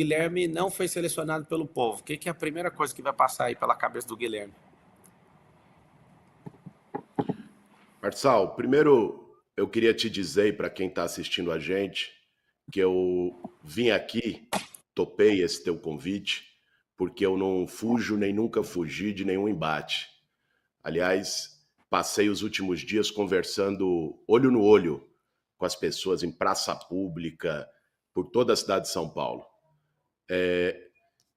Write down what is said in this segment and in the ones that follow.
Guilherme não foi selecionado pelo povo. O que é a primeira coisa que vai passar aí pela cabeça do Guilherme? Marçal, primeiro eu queria te dizer para quem está assistindo a gente que eu vim aqui, topei esse teu convite, porque eu não fujo nem nunca fugi de nenhum embate. Aliás, passei os últimos dias conversando olho no olho com as pessoas em praça pública, por toda a cidade de São Paulo.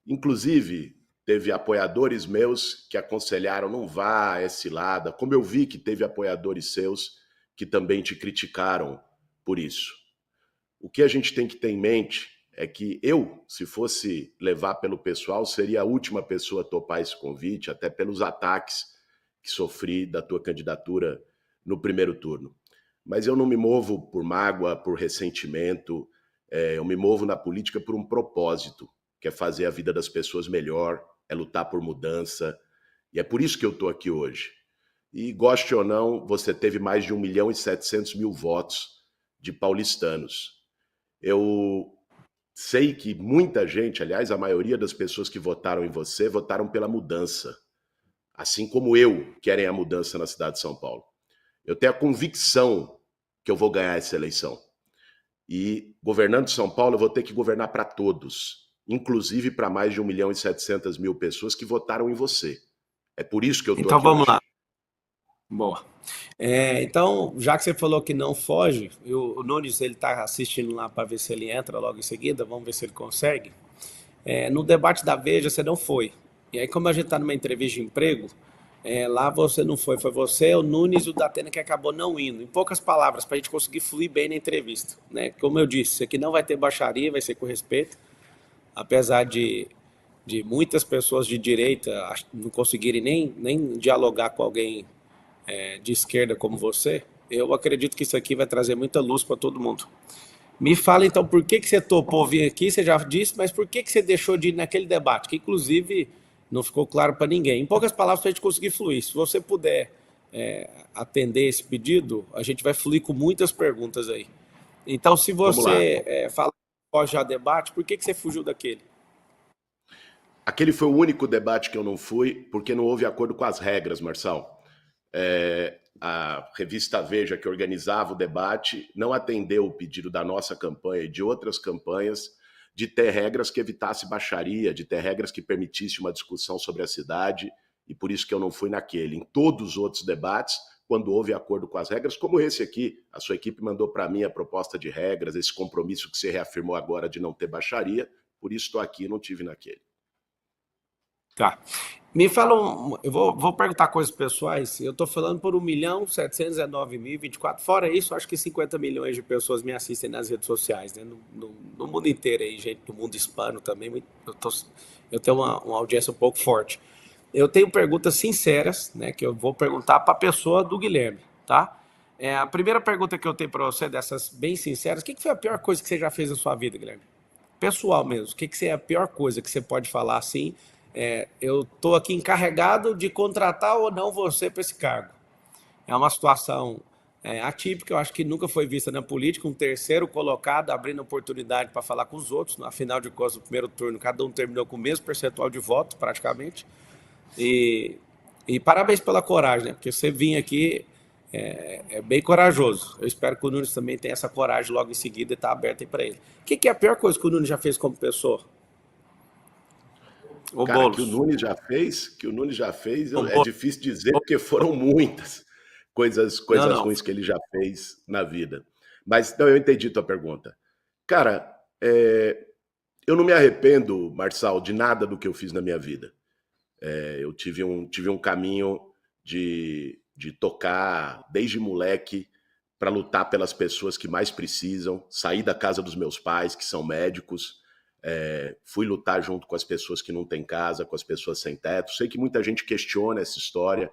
Inclusive, teve apoiadores meus que aconselharam não vá a essa cilada, como eu vi que teve apoiadores seus que também te criticaram por isso. O que a gente tem que ter em mente é que eu, se fosse levar pelo pessoal, seria a última pessoa a topar esse convite, até pelos ataques que sofri da tua candidatura no primeiro turno. Mas eu não me movo por mágoa, por ressentimento, eu me movo na política por um propósito, que é fazer a vida das pessoas melhor, é lutar por mudança, e é por isso que eu estou aqui hoje. E goste ou não, você teve mais de 1.700.000 votos de paulistanos. Eu sei que muita gente, aliás, a maioria das pessoas que votaram em você, votaram pela mudança. Assim como eu, querem a mudança na cidade de São Paulo. Eu tenho a convicção que eu vou ganhar essa eleição. E governando São Paulo, eu vou ter que governar para todos, inclusive para mais de 1.700.000 pessoas que votaram em você. É por isso que eu estou Então aqui vamos hoje. lá. Boa. Então, já que você falou que não foge, o Nunes ele está assistindo lá para ver se ele entra logo em seguida, vamos ver se ele consegue. No debate da Veja você não foi. E aí, como a gente está numa entrevista de emprego, lá você não foi. Foi você, o Nunes e o Datena que acabou não indo. Em poucas palavras, para a gente conseguir fluir bem na entrevista. Né? Como eu disse, isso aqui não vai ter baixaria, vai ser com respeito. Apesar de muitas pessoas de direita não conseguirem nem dialogar com alguém de esquerda como você, eu acredito que isso aqui vai trazer muita luz para todo mundo. Me fala então por que você topou vir aqui, você já disse, mas por que você deixou de ir naquele debate, que inclusive não ficou claro para ninguém. Em poucas palavras, para a gente conseguir fluir. Se você puder atender esse pedido, a gente vai fluir com muitas perguntas aí. Então, se Vamos lá. você fala que já debate, por que você fugiu daquele? Aquele foi o único debate que eu não fui, porque não houve acordo com as regras, Marçal. A revista Veja, que organizava o debate, não atendeu o pedido da nossa campanha e de outras campanhas de ter regras que evitasse baixaria, de ter regras que permitisse uma discussão sobre a cidade, e por isso que eu não fui naquele. Em todos os outros debates, quando houve acordo com as regras, como esse aqui, a sua equipe mandou para mim a proposta de regras, esse compromisso que você reafirmou agora de não ter baixaria, por isso estou aqui e não tive naquele. Tá. Me fala, eu vou perguntar coisas pessoais. Eu estou falando por 1.719.024. Fora isso, acho que 50 milhões de pessoas me assistem nas redes sociais, né? No mundo inteiro aí, gente do mundo hispano também. Eu tenho uma audiência um pouco forte. Eu tenho perguntas sinceras, né? Que eu vou perguntar para a pessoa do Guilherme, tá? A primeira pergunta que eu tenho para você, dessas bem sinceras, o que foi a pior coisa que você já fez na sua vida, Guilherme? Pessoal mesmo, o que é a pior coisa que você pode falar assim? Eu estou aqui encarregado de contratar ou não você para esse cargo. É uma situação atípica, eu acho que nunca foi vista na política, um terceiro colocado abrindo oportunidade para falar com os outros, afinal de contas, no primeiro turno, cada um terminou com o mesmo percentual de voto, praticamente, e parabéns pela coragem, né? Porque você vir aqui é bem corajoso. Eu espero que o Nunes também tenha essa coragem logo em seguida e está aberto aí para ele. O que é a pior coisa que o Nunes já fez como pessoa? O Cara, que o Boulos. Nunes já fez, é difícil dizer porque foram muitas coisas Não, coisas não. ruins que ele já fez na vida. Mas então eu entendi tua pergunta. Cara, eu não me arrependo, Marçal, de nada do que eu fiz na minha vida. Eu tive um caminho de tocar desde moleque para lutar pelas pessoas que mais precisam, sair da casa dos meus pais, que são médicos, fui lutar junto com as pessoas que não têm casa, com as pessoas sem teto. Sei que muita gente questiona essa história,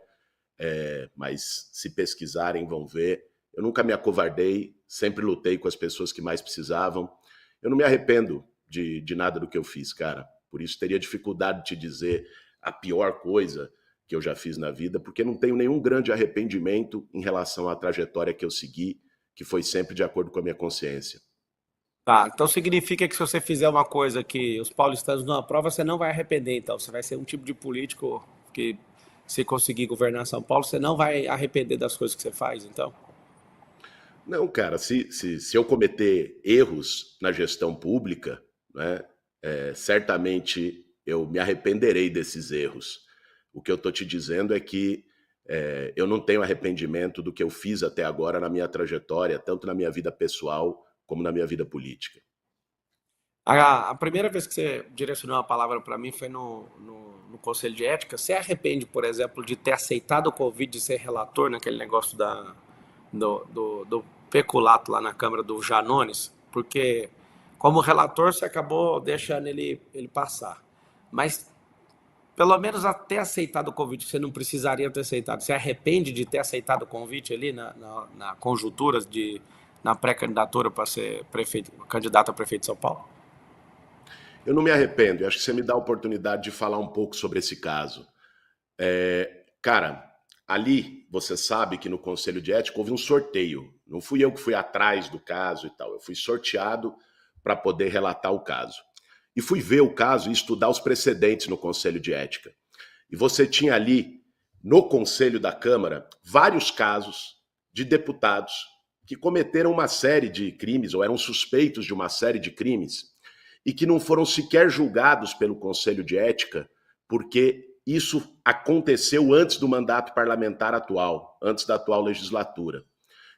mas se pesquisarem vão ver. Eu nunca me acovardei, sempre lutei com as pessoas que mais precisavam. Eu não me arrependo de nada do que eu fiz, cara. Por isso teria dificuldade de te dizer a pior coisa que eu já fiz na vida, porque não tenho nenhum grande arrependimento em relação à trajetória que eu segui, que foi sempre de acordo com a minha consciência. Tá, então significa que se você fizer uma coisa que os paulistanos não aprovam, você não vai arrepender, então. Você vai ser um tipo de político que, se conseguir governar São Paulo, você não vai arrepender das coisas que você faz, então. Não, cara, se eu cometer erros na gestão pública, né, certamente eu me arrependerei desses erros. O que eu estou te dizendo é que eu não tenho arrependimento do que eu fiz até agora na minha trajetória, tanto na minha vida pessoal como na minha vida política. A primeira vez que você direcionou uma palavra para mim foi no Conselho de Ética. Você arrepende, por exemplo, de ter aceitado o convite de ser relator naquele negócio do peculato lá na Câmara do Janones? Porque, como relator, você acabou deixando ele passar. Mas, pelo menos até aceitado o convite, você não precisaria ter aceitado. Você arrepende de ter aceitado o convite ali na conjuntura, na pré-candidatura para ser prefeito, candidato a prefeito de São Paulo? Eu não me arrependo, eu acho que você me dá a oportunidade de falar um pouco sobre esse caso. Cara, ali você sabe que no Conselho de Ética houve um sorteio. Não fui eu que fui atrás do caso e tal. Eu fui sorteado para poder relatar o caso. E fui ver o caso e estudar os precedentes no Conselho de Ética. E você tinha ali, no Conselho da Câmara, vários casos de deputados que cometeram uma série de crimes, ou eram suspeitos de uma série de crimes, e que não foram sequer julgados pelo Conselho de Ética, porque isso aconteceu antes do mandato parlamentar atual, antes da atual legislatura.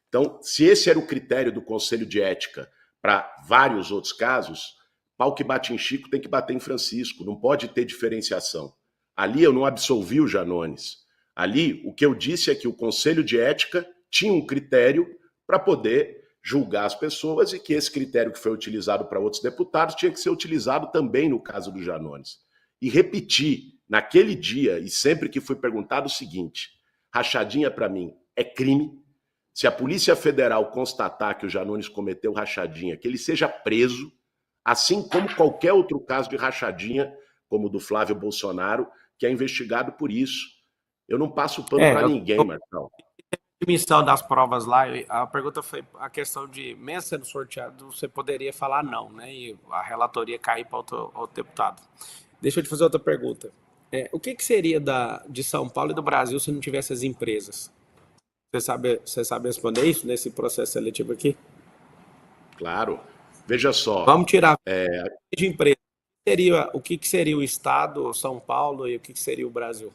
Então, se esse era o critério do Conselho de Ética para vários outros casos, pau que bate em Chico tem que bater em Francisco, não pode ter diferenciação. Ali eu não absolvi o Janones. Ali o que eu disse é que o Conselho de Ética tinha um critério para poder julgar as pessoas e que esse critério que foi utilizado para outros deputados tinha que ser utilizado também no caso do Janones. E repeti naquele dia e sempre que fui perguntado o seguinte: rachadinha para mim é crime. Se a Polícia Federal constatar que o Janones cometeu rachadinha, que ele seja preso, assim como qualquer outro caso de rachadinha, como o do Flávio Bolsonaro, que é investigado por isso. Eu não passo pano para Eu ninguém, Marcão. admissão das provas lá, a pergunta foi a questão de, mesmo sendo sorteado, você poderia falar não, né? E a relatoria cair para outro deputado. Deixa eu te fazer outra pergunta. O que, que seria de São Paulo e do Brasil se não tivesse as empresas? Você sabe responder isso nesse processo seletivo aqui? Claro. Veja Vamos só, tirar de empresa. O que, que seria o Estado, São Paulo, e o que, que seria o Brasil?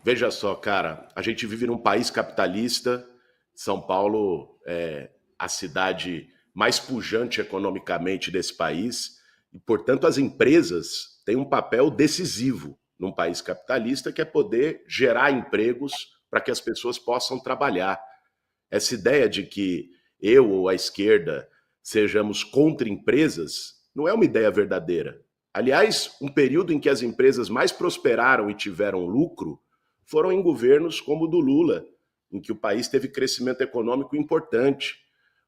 veja só, cara, a gente vive num país capitalista. São Paulo é a cidade mais pujante economicamente desse país e, portanto, as empresas têm um papel decisivo num país capitalista, que é poder gerar empregos para que as pessoas possam trabalhar. Essa ideia de que eu ou a esquerda sejamos contra empresas não é uma ideia verdadeira. Aliás, um período em que as empresas mais prosperaram e tiveram lucro foram em governos como o do Lula, em que o país teve crescimento econômico importante.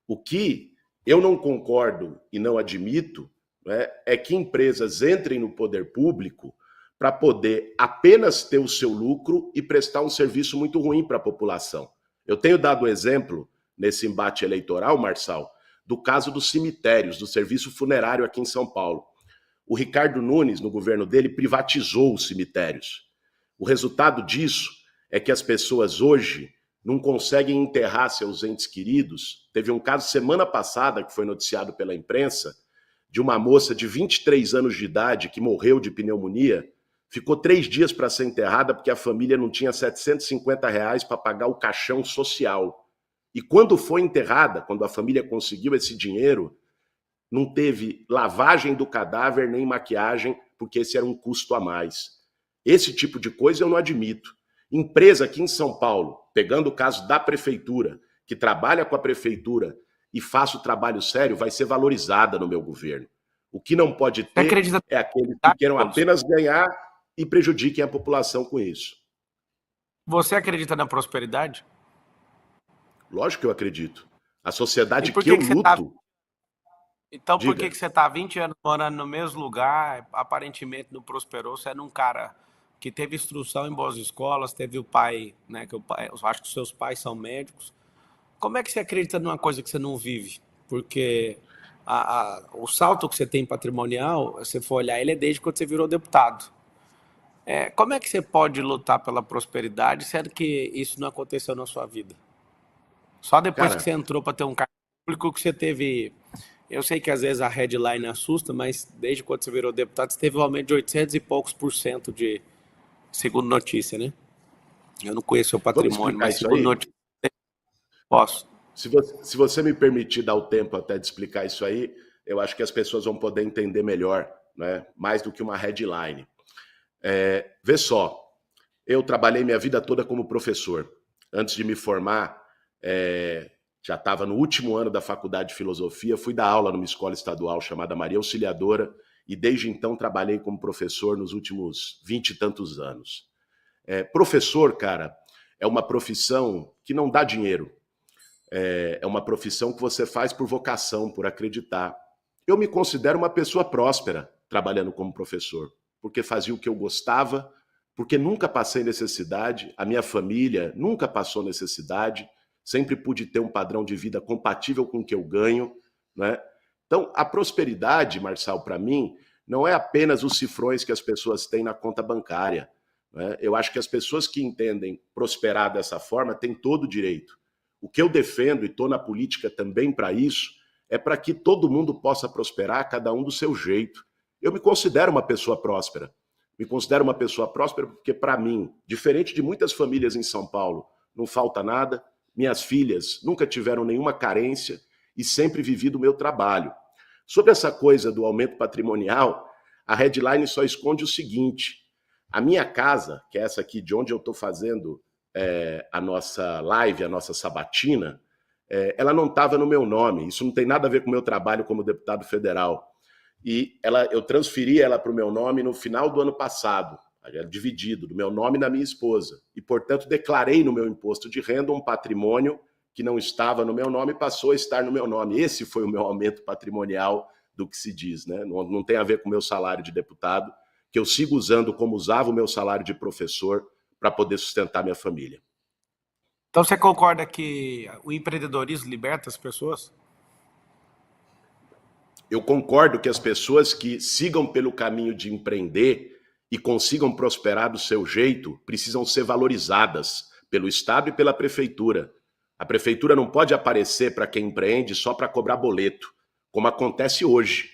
O que eu não concordo e não admito, né, é que empresas entrem no poder público para poder apenas ter o seu lucro e prestar um serviço muito ruim para a população. Eu tenho dado exemplo nesse embate eleitoral, Marçal, do caso dos cemitérios, do serviço funerário aqui em São Paulo. O Ricardo Nunes, no governo dele, privatizou os cemitérios. O resultado disso é que as pessoas hoje não conseguem enterrar seus entes queridos. Teve um caso semana passada que foi noticiado pela imprensa de uma moça de 23 anos de idade que morreu de pneumonia, ficou 3 dias para ser enterrada porque a família não tinha R$ 750 para pagar o caixão social. E quando foi enterrada, quando a família conseguiu esse dinheiro, não teve lavagem do cadáver nem maquiagem, porque esse era um custo a mais. Esse tipo de coisa eu não admito. Empresa aqui em São Paulo, pegando o caso da prefeitura, que trabalha com a prefeitura e faça o trabalho sério, vai ser valorizada no meu governo. O que não pode Você ter acredita é aqueles que na queiram prosperidade? apenas ganhar e prejudiquem a população com isso. Você acredita na prosperidade? Lógico que eu acredito. A E sociedade por que que eu que você está luto, Então, por que diga. que você está 20 anos morando no mesmo lugar, aparentemente não prosperou? Você é um cara que teve instrução em boas escolas, teve o pai, né? Eu acho que os seus pais são médicos. Como é que você acredita numa coisa que você não vive? Porque o salto que você tem patrimonial, se você for olhar, ele é desde quando você virou deputado. Como é que você pode lutar pela prosperidade, sendo que isso não aconteceu na sua vida? Só depois que Cara, você entrou para ter um cargo público que você teve. Eu sei que às vezes a headline assusta, mas desde quando você virou deputado, você teve um aumento de 800 e poucos por cento de, segundo notícia, né? Eu não conheço o vamos patrimônio, explicar mas isso segundo aí? notícia, posso. Se você me permitir dar o tempo até de explicar isso aí, eu acho que as pessoas vão poder entender melhor, né? Mais do que uma headline. Vê só, eu trabalhei minha vida toda como professor. Antes de me formar, já estava no último ano da faculdade de filosofia, fui dar aula numa escola estadual chamada Maria Auxiliadora, e desde então trabalhei como professor nos últimos 20 e tantos anos. Professor, cara, é uma profissão que não dá dinheiro. É uma profissão que você faz por vocação, por acreditar. Eu me considero uma pessoa próspera trabalhando como professor, porque fazia o que eu gostava, porque nunca passei necessidade, a minha família nunca passou necessidade, sempre pude ter um padrão de vida compatível com o que eu ganho, né? Então, a prosperidade, Marçal, para mim, não é apenas os cifrões que as pessoas têm na conta bancária, né? Eu acho que as pessoas que entendem prosperar dessa forma têm todo o direito. O que eu defendo, e estou na política também para isso, é para que todo mundo possa prosperar, cada um do seu jeito. Eu me considero uma pessoa próspera. Me considero uma pessoa próspera porque, para mim, diferente de muitas famílias em São Paulo, não falta nada. Minhas filhas nunca tiveram nenhuma carência e sempre vivi do meu trabalho. Sobre essa coisa do aumento patrimonial, a headline só esconde o seguinte: a minha casa, que é essa aqui de onde eu estou fazendo a nossa live, a nossa sabatina, ela não estava no meu nome. Isso não tem nada a ver com o meu trabalho como deputado federal. E eu transferi ela para o meu nome no final do ano passado, dividido, do meu nome e da minha esposa. E, portanto, declarei no meu imposto de renda um patrimônio que não estava no meu nome e passou a estar no meu nome. Esse foi o meu aumento patrimonial do que se diz, né? Não tem a ver com o meu salário de deputado, que eu sigo usando como usava o meu salário de professor para poder sustentar minha família. Então você concorda que o empreendedorismo liberta as pessoas? Eu concordo que as pessoas que sigam pelo caminho de empreender e consigam prosperar do seu jeito precisam ser valorizadas pelo Estado e pela Prefeitura. A Prefeitura não pode aparecer para quem empreende só para cobrar boleto, como acontece hoje.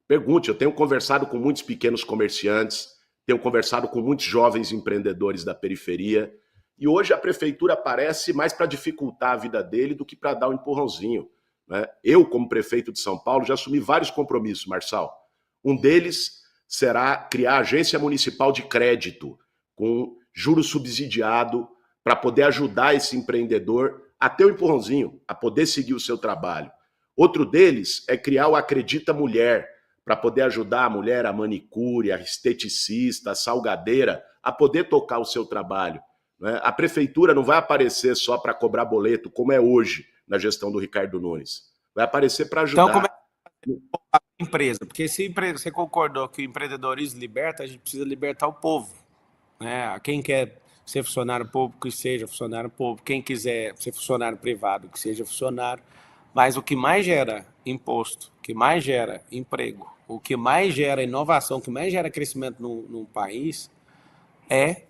Pergunte, eu tenho conversado com muitos pequenos comerciantes, tenho conversado com muitos jovens empreendedores da periferia, e hoje a Prefeitura aparece mais para dificultar a vida dele do que para dar um empurrãozinho. Eu, como prefeito de São Paulo, já assumi vários compromissos, Marçal. Um deles será criar a agência municipal de crédito, com juro subsidiado, para poder ajudar esse empreendedor a ter um empurrãozinho, a poder seguir o seu trabalho. Outro deles é criar o Acredita Mulher, para poder ajudar a mulher, a manicure, a esteticista, a salgadeira, a poder tocar o seu trabalho. A prefeitura não vai aparecer só para cobrar boleto, como é hoje na gestão do Ricardo Nunes. Vai aparecer para ajudar. Então, como é a empresa? Porque se você concordou que o empreendedorismo liberta, a gente precisa libertar o povo, né? Quem quer ser funcionário público, que seja funcionário público. Quem quiser ser funcionário privado, que seja funcionário. Mas o que mais gera imposto, o que mais gera emprego, o que mais gera inovação, o que mais gera crescimento num país é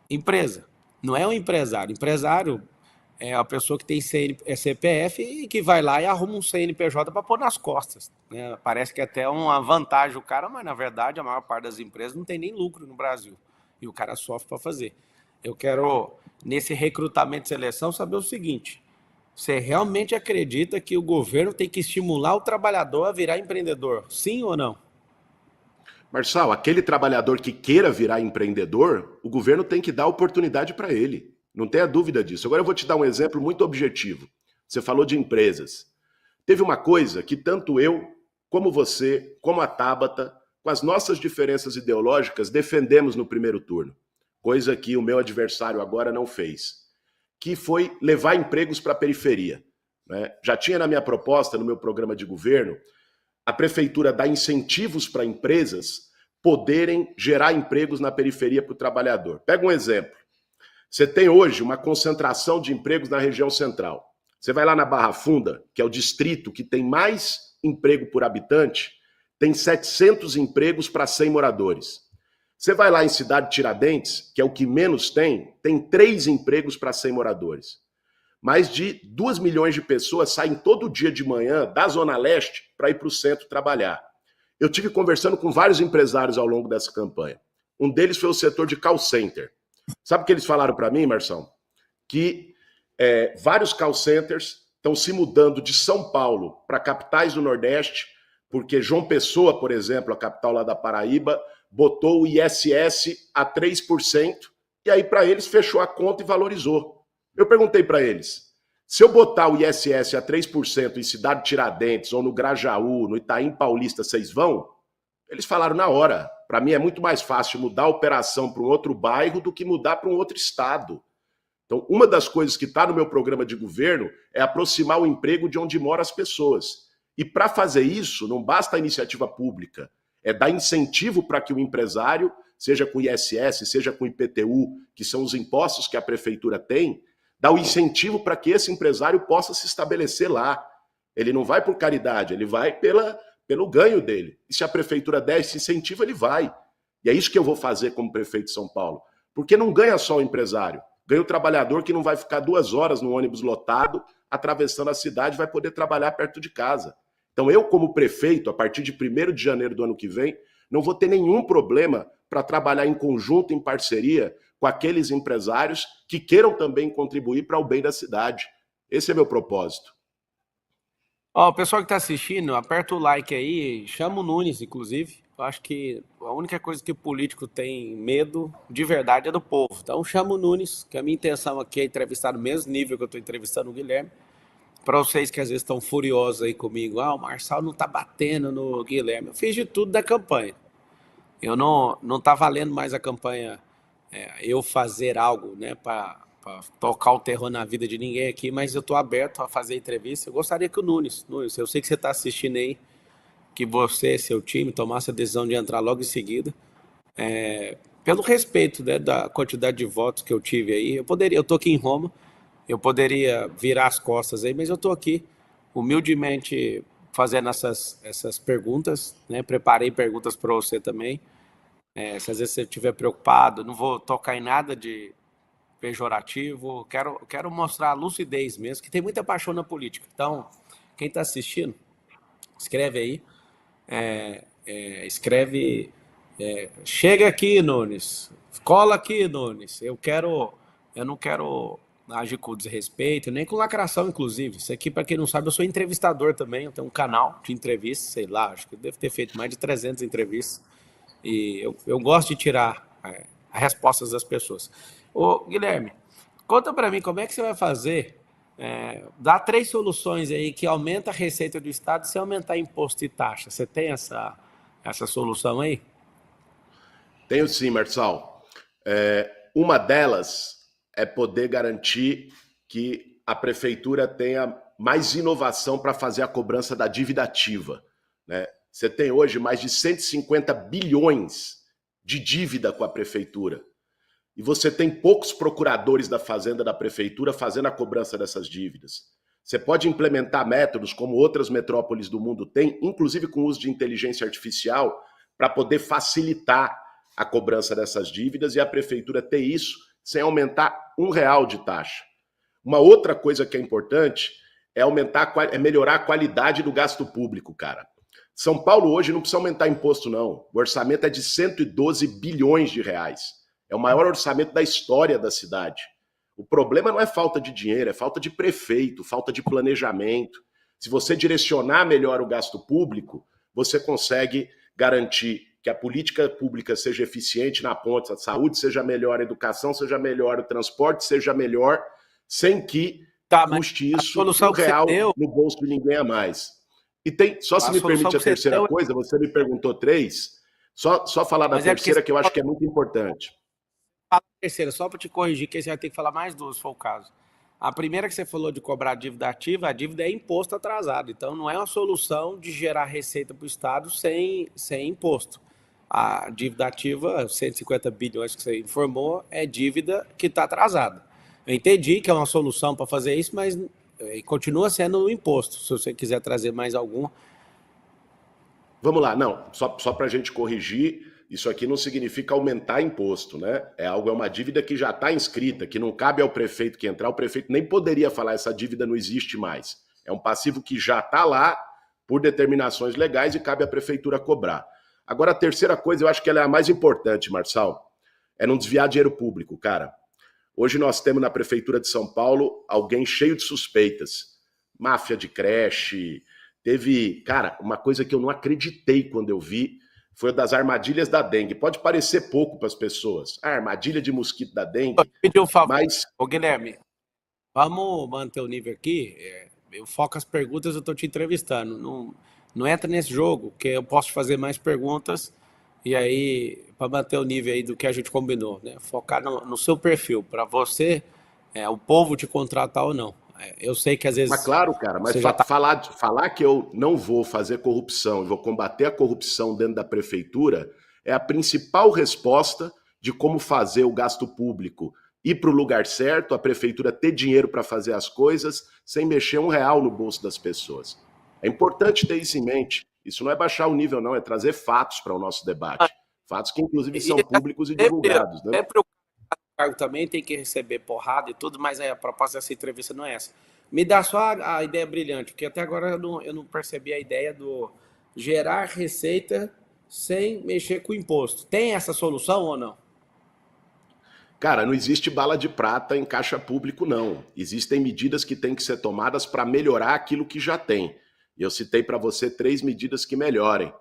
empresa. Não é um empresário. Empresário é a pessoa que tem CPF e que vai lá e arruma um CNPJ para pôr nas costas, né? Parece que é até uma vantagem o cara, mas na verdade a maior parte das empresas não tem nem lucro no Brasil. E o cara sofre para fazer. Eu quero, nesse recrutamento e seleção, saber o seguinte: você realmente acredita que o governo tem que estimular o trabalhador a virar empreendedor? Sim ou não? Marçal, aquele trabalhador que queira virar empreendedor, o governo tem que dar oportunidade para ele. Não tenha dúvida disso. Agora eu vou te dar um exemplo muito objetivo. Você falou de empresas. Teve uma coisa que tanto eu, como você, como a Tabata, com as nossas diferenças ideológicas, defendemos no primeiro turno. Coisa que o meu adversário agora não fez. Que foi levar empregos para a periferia. Já tinha na minha proposta, no meu programa de governo, a prefeitura dar incentivos para empresas poderem gerar empregos na periferia para o trabalhador. Pega um exemplo. Você tem hoje uma concentração de empregos na região central. Você vai lá na Barra Funda, que é o distrito que tem mais emprego por habitante, tem 700 empregos para 100 moradores. Você vai lá em Cidade Tiradentes, que é o que menos tem 3 empregos para 100 moradores. Mais de 2 milhões de pessoas saem todo dia de manhã da Zona Leste para ir para o centro trabalhar. Eu tive conversando com vários empresários ao longo dessa campanha. Um deles foi o setor de call center. Sabe o que eles falaram para mim, Marção? Que vários call centers estão se mudando de São Paulo para capitais do Nordeste, porque João Pessoa, por exemplo, a capital lá da Paraíba, botou o ISS a 3%, e aí para eles fechou a conta e valorizou. Eu perguntei para eles, se eu botar o ISS a 3% em Cidade Tiradentes, ou no Grajaú, no Itaim Paulista, vocês vão? Eles falaram na hora. Para mim é muito mais fácil mudar a operação para um outro bairro do que mudar para um outro estado. Então, uma das coisas que está no meu programa de governo é aproximar o emprego de onde moram as pessoas. E para fazer isso, não basta a iniciativa pública, é dar incentivo para que o empresário, seja com ISS, seja com IPTU, que são os impostos que a prefeitura tem, dá o incentivo para que esse empresário possa se estabelecer lá. Ele não vai por caridade, ele vai pelo ganho dele. E se a prefeitura der esse incentivo, ele vai. E é isso que eu vou fazer como prefeito de São Paulo. Porque não ganha só o empresário, ganha o trabalhador que não vai ficar 2 horas no ônibus lotado, atravessando a cidade, vai poder trabalhar perto de casa. Então eu, como prefeito, a partir de 1º de janeiro do ano que vem, não vou ter nenhum problema para trabalhar em conjunto, em parceria, com aqueles empresários que queiram também contribuir para o bem da cidade. Esse é meu propósito. Ó, o pessoal que está assistindo, aperta o like aí, chama o Nunes, inclusive. Eu acho que a única coisa que o político tem medo de verdade é do povo. Então chama o Nunes, que a minha intenção aqui é entrevistar no mesmo nível que eu estou entrevistando o Guilherme. Para vocês que às vezes estão furiosos aí comigo, o Marçal não está batendo no Guilherme. Eu fiz de tudo da campanha. Eu não tá valendo mais a campanha, eu fazer algo, né, para tocar o terror na vida de ninguém aqui, mas eu estou aberto a fazer entrevista. Eu gostaria que o Nunes, eu sei que você está assistindo aí, que você, seu time, tomasse a decisão de entrar logo em seguida, pelo respeito, né, da quantidade de votos que eu tive aí. Eu estou aqui em Roma, eu poderia virar as costas aí, mas eu estou aqui humildemente fazendo essas perguntas, né? Preparei perguntas para você também. Se às vezes você estiver preocupado, não vou tocar em nada de pejorativo, quero mostrar a lucidez mesmo, que tem muita paixão na política. Então, quem está assistindo, escreve aí, escreve, chega aqui, Nunes, cola aqui, Nunes, eu não quero agir com desrespeito, nem com lacração, inclusive. Isso aqui, para quem não sabe, eu sou entrevistador também, eu tenho um canal de entrevistas, sei lá, acho que eu devo ter feito mais de 300 entrevistas, e eu gosto de tirar as respostas das pessoas. Ô, Guilherme, conta para mim como é que você vai fazer, dá 3 soluções aí que aumenta a receita do Estado sem aumentar imposto e taxa. Você tem essa solução aí? Tenho sim, Marçal. Uma delas é poder garantir que a prefeitura tenha mais inovação para fazer a cobrança da dívida ativa, né? Você tem hoje mais de 150 bilhões de dívida com a prefeitura. E você tem poucos procuradores da Fazenda da prefeitura fazendo a cobrança dessas dívidas. Você pode implementar métodos como outras metrópoles do mundo têm, inclusive com o uso de inteligência artificial, para poder facilitar a cobrança dessas dívidas e a prefeitura ter isso sem aumentar R$1 de taxa. Uma outra coisa que é importante é melhorar a qualidade do gasto público, cara. São Paulo hoje não precisa aumentar imposto, não. O orçamento é de 112 bilhões de reais. É o maior orçamento da história da cidade. O problema não é falta de dinheiro, é falta de prefeito, falta de planejamento. Se você direcionar melhor o gasto público, você consegue garantir que a política pública seja eficiente na ponta, a saúde seja melhor, a educação seja melhor, o transporte seja melhor, sem que custe isso R$1 no bolso de ninguém a mais. E tem, só se me permite a terceira coisa, você me perguntou 3, só falar da terceira que eu acho que é muito importante. Fala a terceira, só para te corrigir, que você vai ter que falar mais 2, se for o caso. A primeira que você falou de cobrar dívida ativa, a dívida é imposto atrasado, então não é uma solução de gerar receita para o Estado sem imposto. A dívida ativa, 150 bilhões que você informou, é dívida que está atrasada. Eu entendi que é uma solução para fazer isso, mas E continua sendo o imposto, se você quiser trazer mais algum. Vamos lá, não, só para a gente corrigir, isso aqui não significa aumentar imposto, né? É uma dívida que já está inscrita, que não cabe ao prefeito que entrar, o prefeito nem poderia falar essa dívida não existe mais. É um passivo que já está lá por determinações legais e cabe à prefeitura cobrar. Agora, a terceira coisa, eu acho que ela é a mais importante, Marçal, é não desviar dinheiro público, cara. Hoje nós temos na Prefeitura de São Paulo alguém cheio de suspeitas. Máfia de creche. Teve, cara, uma coisa que eu não acreditei quando eu vi foi a das armadilhas da dengue. Pode parecer pouco para as pessoas. A armadilha de mosquito da dengue, Pedir um favor, mas, ô Guilherme, vamos manter o nível aqui. Eu foco as perguntas, eu estou te entrevistando. Não, não entra nesse jogo, que eu posso fazer mais perguntas e aí, para manter o nível aí do que a gente combinou, né? Focar no seu perfil, para você, o povo te contratar ou não. Eu sei que às mas vezes claro, cara, mas você já está. falar que eu não vou fazer corrupção e vou combater a corrupção dentro da prefeitura é a principal resposta de como fazer o gasto público ir para o lugar certo, a prefeitura ter dinheiro para fazer as coisas sem mexer um real no bolso das pessoas. É importante ter isso em mente. Isso não é baixar o nível, não, é trazer fatos para o nosso debate. Fatos que, inclusive, E, são públicos e sempre, divulgados, né? sempre o cargo também tem que receber porrada e tudo, mas a proposta dessa entrevista não é essa. Me dá só a ideia brilhante, porque até agora eu não percebi a ideia do gerar receita sem mexer com o imposto. Tem essa solução ou não? Cara, não existe bala de prata em caixa público, não. Existem medidas que têm que ser tomadas para melhorar aquilo que já tem. E eu citei para você 3 medidas que melhorem.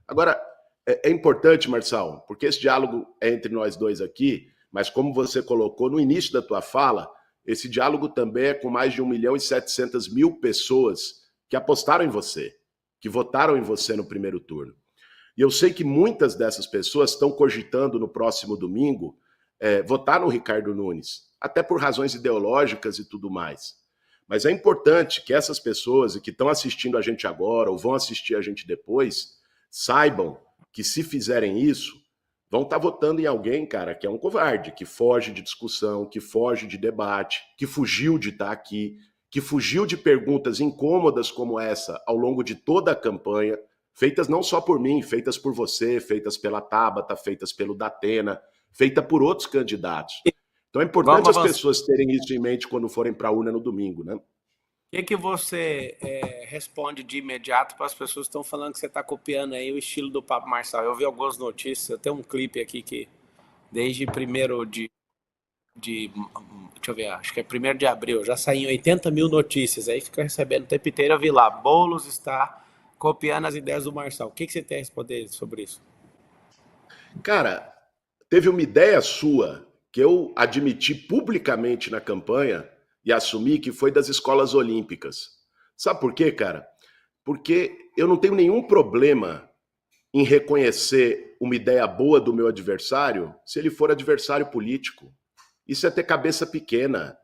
Agora, é importante, Marçal, porque esse diálogo é entre nós dois aqui, mas como você colocou no início da tua fala, esse diálogo também é com mais de 1.700.000 pessoas que apostaram em você, que votaram em você no primeiro turno. E eu sei que muitas dessas pessoas estão cogitando no próximo domingo votar no Ricardo Nunes, até por razões ideológicas e tudo mais. Mas é importante que essas pessoas que estão assistindo a gente agora ou vão assistir a gente depois, saibam que se fizerem isso, vão estar votando em alguém, cara, que é um covarde, que foge de discussão, que foge de debate, que fugiu de estar aqui, que fugiu de perguntas incômodas como essa ao longo de toda a campanha, feitas não só por mim, feitas por você, feitas pela Tabata, feitas pelo Datena, feita por outros candidatos. Então é importante as pessoas terem isso em mente quando forem para a urna no domingo, né? O que você responde de imediato para as pessoas que estão falando que você está copiando aí o estilo do Pablo Marçal? Eu vi algumas notícias, eu tenho um clipe aqui que desde 1º deixa eu ver, acho que é 1º de abril, já saíram 80 mil notícias, aí fica recebendo o tempo inteiro, eu vi lá, Boulos está copiando as ideias do Marçal. O que você tem a responder sobre isso? Cara, teve uma ideia sua que eu admiti publicamente na campanha e assumi que foi das escolas olímpicas. Sabe por quê, cara? Porque eu não tenho nenhum problema em reconhecer uma ideia boa do meu adversário se ele for adversário político. Isso é ter cabeça pequena.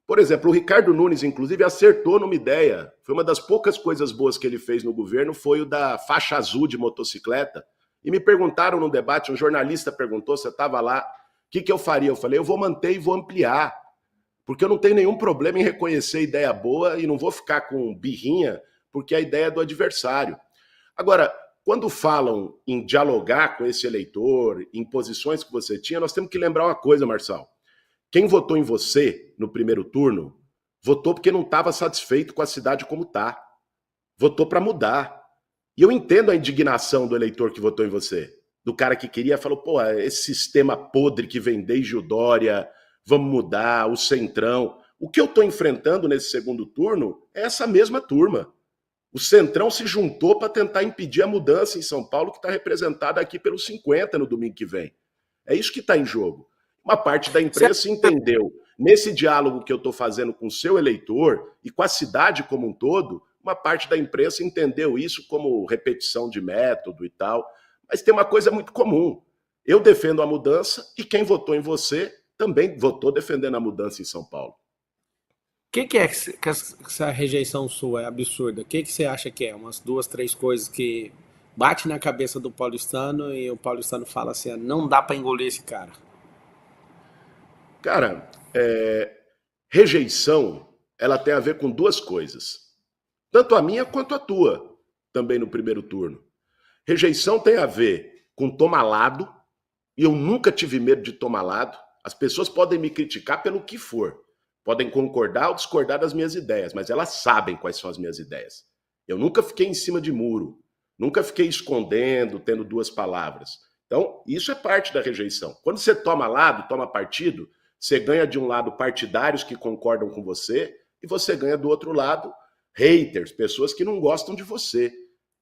Por exemplo, o Ricardo Nunes, inclusive, acertou numa ideia. Foi uma das poucas coisas boas que ele fez no governo, foi o da faixa azul de motocicleta. E me perguntaram no debate, um jornalista perguntou, você estava lá, o que eu faria? Eu falei, eu vou manter e vou ampliar. Porque eu não tenho nenhum problema em reconhecer ideia boa e não vou ficar com birrinha, porque a ideia é do adversário. Agora, quando falam em dialogar com esse eleitor, em posições que você tinha, nós temos que lembrar uma coisa, Marçal. Quem votou em você no primeiro turno, votou porque não estava satisfeito com a cidade como está. Votou para mudar. E eu entendo a indignação do eleitor que votou em você. Do cara que queria, falou, pô, esse sistema podre que vem desde o Dória, vamos mudar, o Centrão. O que eu estou enfrentando nesse segundo turno é essa mesma turma. O Centrão se juntou para tentar impedir a mudança em São Paulo, que está representada aqui pelos 50 no domingo que vem. É isso que está em jogo. Uma parte da imprensa entendeu, nesse diálogo que eu estou fazendo com o seu eleitor e com a cidade como um todo, uma parte da imprensa entendeu isso como repetição de método e tal. Mas tem uma coisa muito comum. Eu defendo a mudança e quem votou em você também votou defendendo a mudança em São Paulo. O que é que essa rejeição sua é absurda? O que você acha que é? Umas 2, 3 coisas que bate na cabeça do paulistano e o paulistano fala assim, não dá para engolir esse cara. Cara, rejeição ela tem a ver com duas coisas. Tanto a minha quanto a tua, também no primeiro turno. Rejeição tem a ver com tomar lado, e eu nunca tive medo de tomar lado. As pessoas podem me criticar pelo que for. Podem concordar ou discordar das minhas ideias, mas elas sabem quais são as minhas ideias. Eu nunca fiquei em cima de muro, nunca fiquei escondendo, tendo duas palavras. Então, isso é parte da rejeição. Quando você toma lado, toma partido, você ganha de um lado partidários que concordam com você e você ganha do outro lado haters, pessoas que não gostam de você.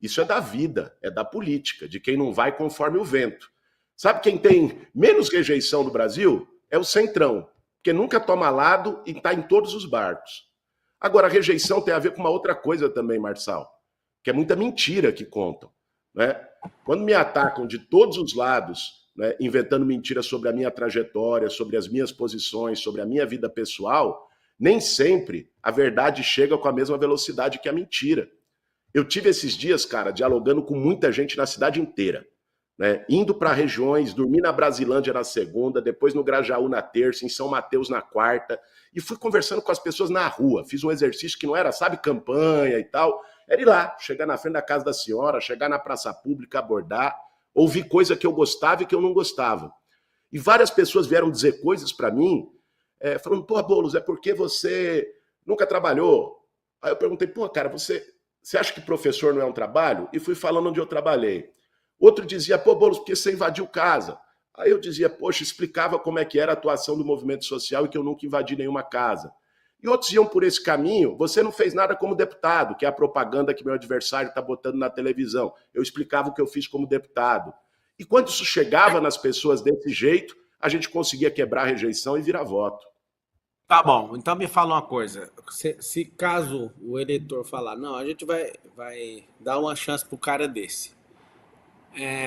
Isso é da vida, é da política, de quem não vai conforme o vento. Sabe quem tem menos rejeição no Brasil? É o Centrão, porque nunca toma lado e está em todos os barcos. Agora, a rejeição tem a ver com uma outra coisa também, Marçal, que é muita mentira que contam, né? Quando me atacam de todos os lados, né, inventando mentiras sobre a minha trajetória, sobre as minhas posições, sobre a minha vida pessoal, nem sempre a verdade chega com a mesma velocidade que a mentira. Eu tive esses dias, cara, dialogando com muita gente na cidade inteira, né? Indo para regiões, dormi na Brasilândia na segunda, depois no Grajaú na terça, em São Mateus na quarta, e fui conversando com as pessoas na rua. Fiz um exercício que não era, sabe, campanha e tal. Era ir lá, chegar na frente da casa da senhora, chegar na praça pública, abordar, ouvir coisa que eu gostava e que eu não gostava. E várias pessoas vieram dizer coisas para mim, falando, pô, Boulos, é porque você nunca trabalhou. Aí eu perguntei, pô, cara, você acha que professor não é um trabalho? E fui falando onde eu trabalhei. Outro dizia, pô, Boulos, porque você invadiu casa. Aí eu dizia, poxa, explicava como é que era a atuação do movimento social e que eu nunca invadi nenhuma casa. E outros iam por esse caminho, você não fez nada como deputado, que é a propaganda que meu adversário está botando na televisão. Eu explicava o que eu fiz como deputado. E quando isso chegava nas pessoas desse jeito, a gente conseguia quebrar a rejeição e virar voto. Tá bom, então me fala uma coisa. Se caso o eleitor falar, não, a gente vai dar uma chance pro cara desse.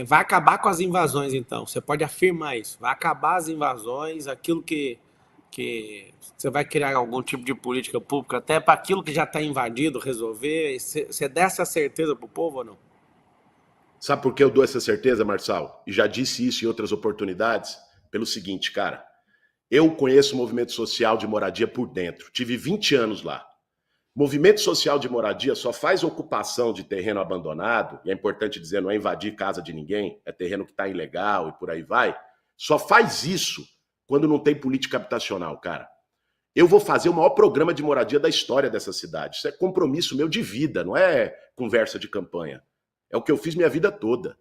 Vai acabar com as invasões, então. Você pode afirmar isso. Vai acabar as invasões, aquilo que você vai criar algum tipo de política pública, até para aquilo que já está invadido, resolver. Você dá essa certeza pro povo ou não? Sabe por que eu dou essa certeza, Marçal? E já disse isso em outras oportunidades? Pelo seguinte, cara. Eu conheço o movimento social de moradia por dentro. Tive 20 anos lá. Movimento social de moradia só faz ocupação de terreno abandonado, e é importante dizer, não é invadir casa de ninguém, é terreno que está ilegal e por aí vai. Só faz isso quando não tem política habitacional, cara. Eu vou fazer o maior programa de moradia da história dessa cidade. Isso é compromisso meu de vida, não é conversa de campanha. É o que eu fiz minha vida toda.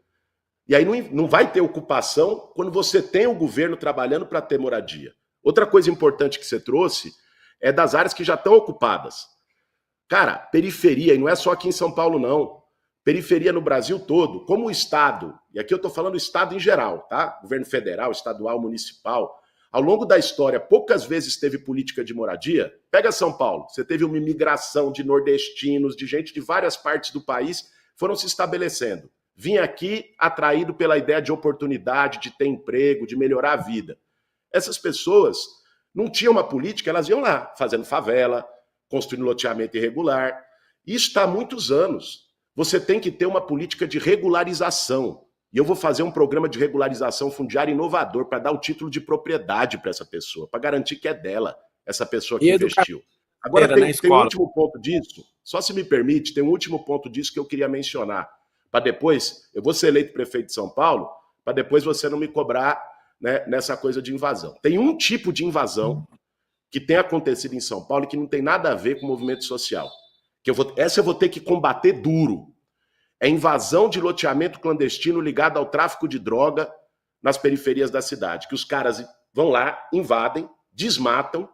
E aí não vai ter ocupação quando você tem o governo trabalhando para ter moradia. Outra coisa importante que você trouxe é das áreas que já estão ocupadas. Cara, periferia, e não é só aqui em São Paulo, não. Periferia no Brasil todo, como o Estado, e aqui eu estou falando Estado em geral, tá? Governo federal, estadual, municipal. Ao longo da história, poucas vezes teve política de moradia. Pega São Paulo, você teve uma imigração de nordestinos, de gente de várias partes do país, foram se estabelecendo. Vinha aqui atraído pela ideia de oportunidade, de ter emprego, de melhorar a vida. Essas pessoas não tinham uma política, elas iam lá, fazendo favela, construindo loteamento irregular. Isso está há muitos anos. Você tem que ter uma política de regularização. E eu vou fazer um programa de regularização fundiária inovador para dar o título de propriedade para essa pessoa, para garantir que é dela, essa pessoa que investiu. Agora tem um último ponto disso, só se me permite, tem um último ponto disso que eu queria mencionar. Para depois, eu vou ser eleito prefeito de São Paulo, para depois você não me cobrar, né, nessa coisa de invasão. Tem um tipo de invasão que tem acontecido em São Paulo e que não tem nada a ver com o movimento social. Essa eu vou ter que combater duro. É invasão de loteamento clandestino ligado ao tráfico de droga nas periferias da cidade. Que os caras vão lá, invadem, desmatam,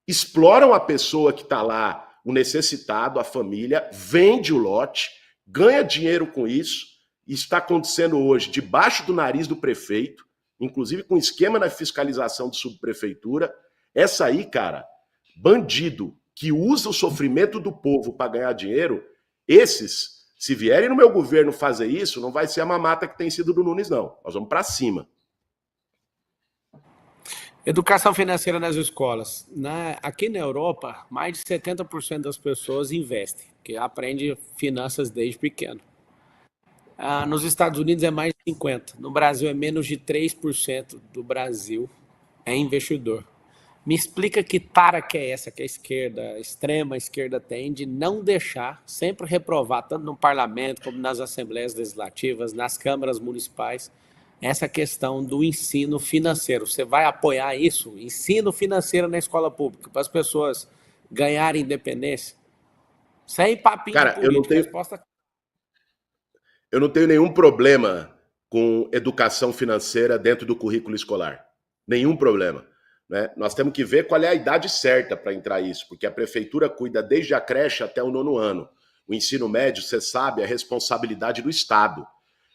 exploram a pessoa que está lá, o necessitado, a família, vende o lote, ganha dinheiro com isso. Isso está acontecendo hoje debaixo do nariz do prefeito, inclusive com esquema na fiscalização de subprefeitura. Essa aí, cara, bandido que usa o sofrimento do povo para ganhar dinheiro, esses, se vierem no meu governo fazer isso, não vai ser a mamata que tem sido do Nunes, não. Nós vamos para cima. Educação financeira nas escolas. Aqui na Europa, mais de 70% das pessoas investem, que aprende finanças desde pequeno. Nos Estados Unidos é mais de 50%. No Brasil é menos de 3% do Brasil é investidor. Me explica que tara que é essa que a esquerda, a extrema esquerda tem de não deixar, sempre reprovar, tanto no parlamento como nas assembleias legislativas, nas câmaras municipais, essa questão do ensino financeiro. Você vai apoiar isso? Ensino financeiro na escola pública, para as pessoas ganharem independência? Sem papinho de Cara, eu não política. tenho, Resposta. eu não tenho nenhum problema com educação financeira dentro do currículo escolar. Nenhum problema. Né? Nós temos que ver qual é a idade certa para entrar isso, porque a prefeitura cuida desde a creche até o 9º ano. O ensino médio, você sabe, é responsabilidade do Estado.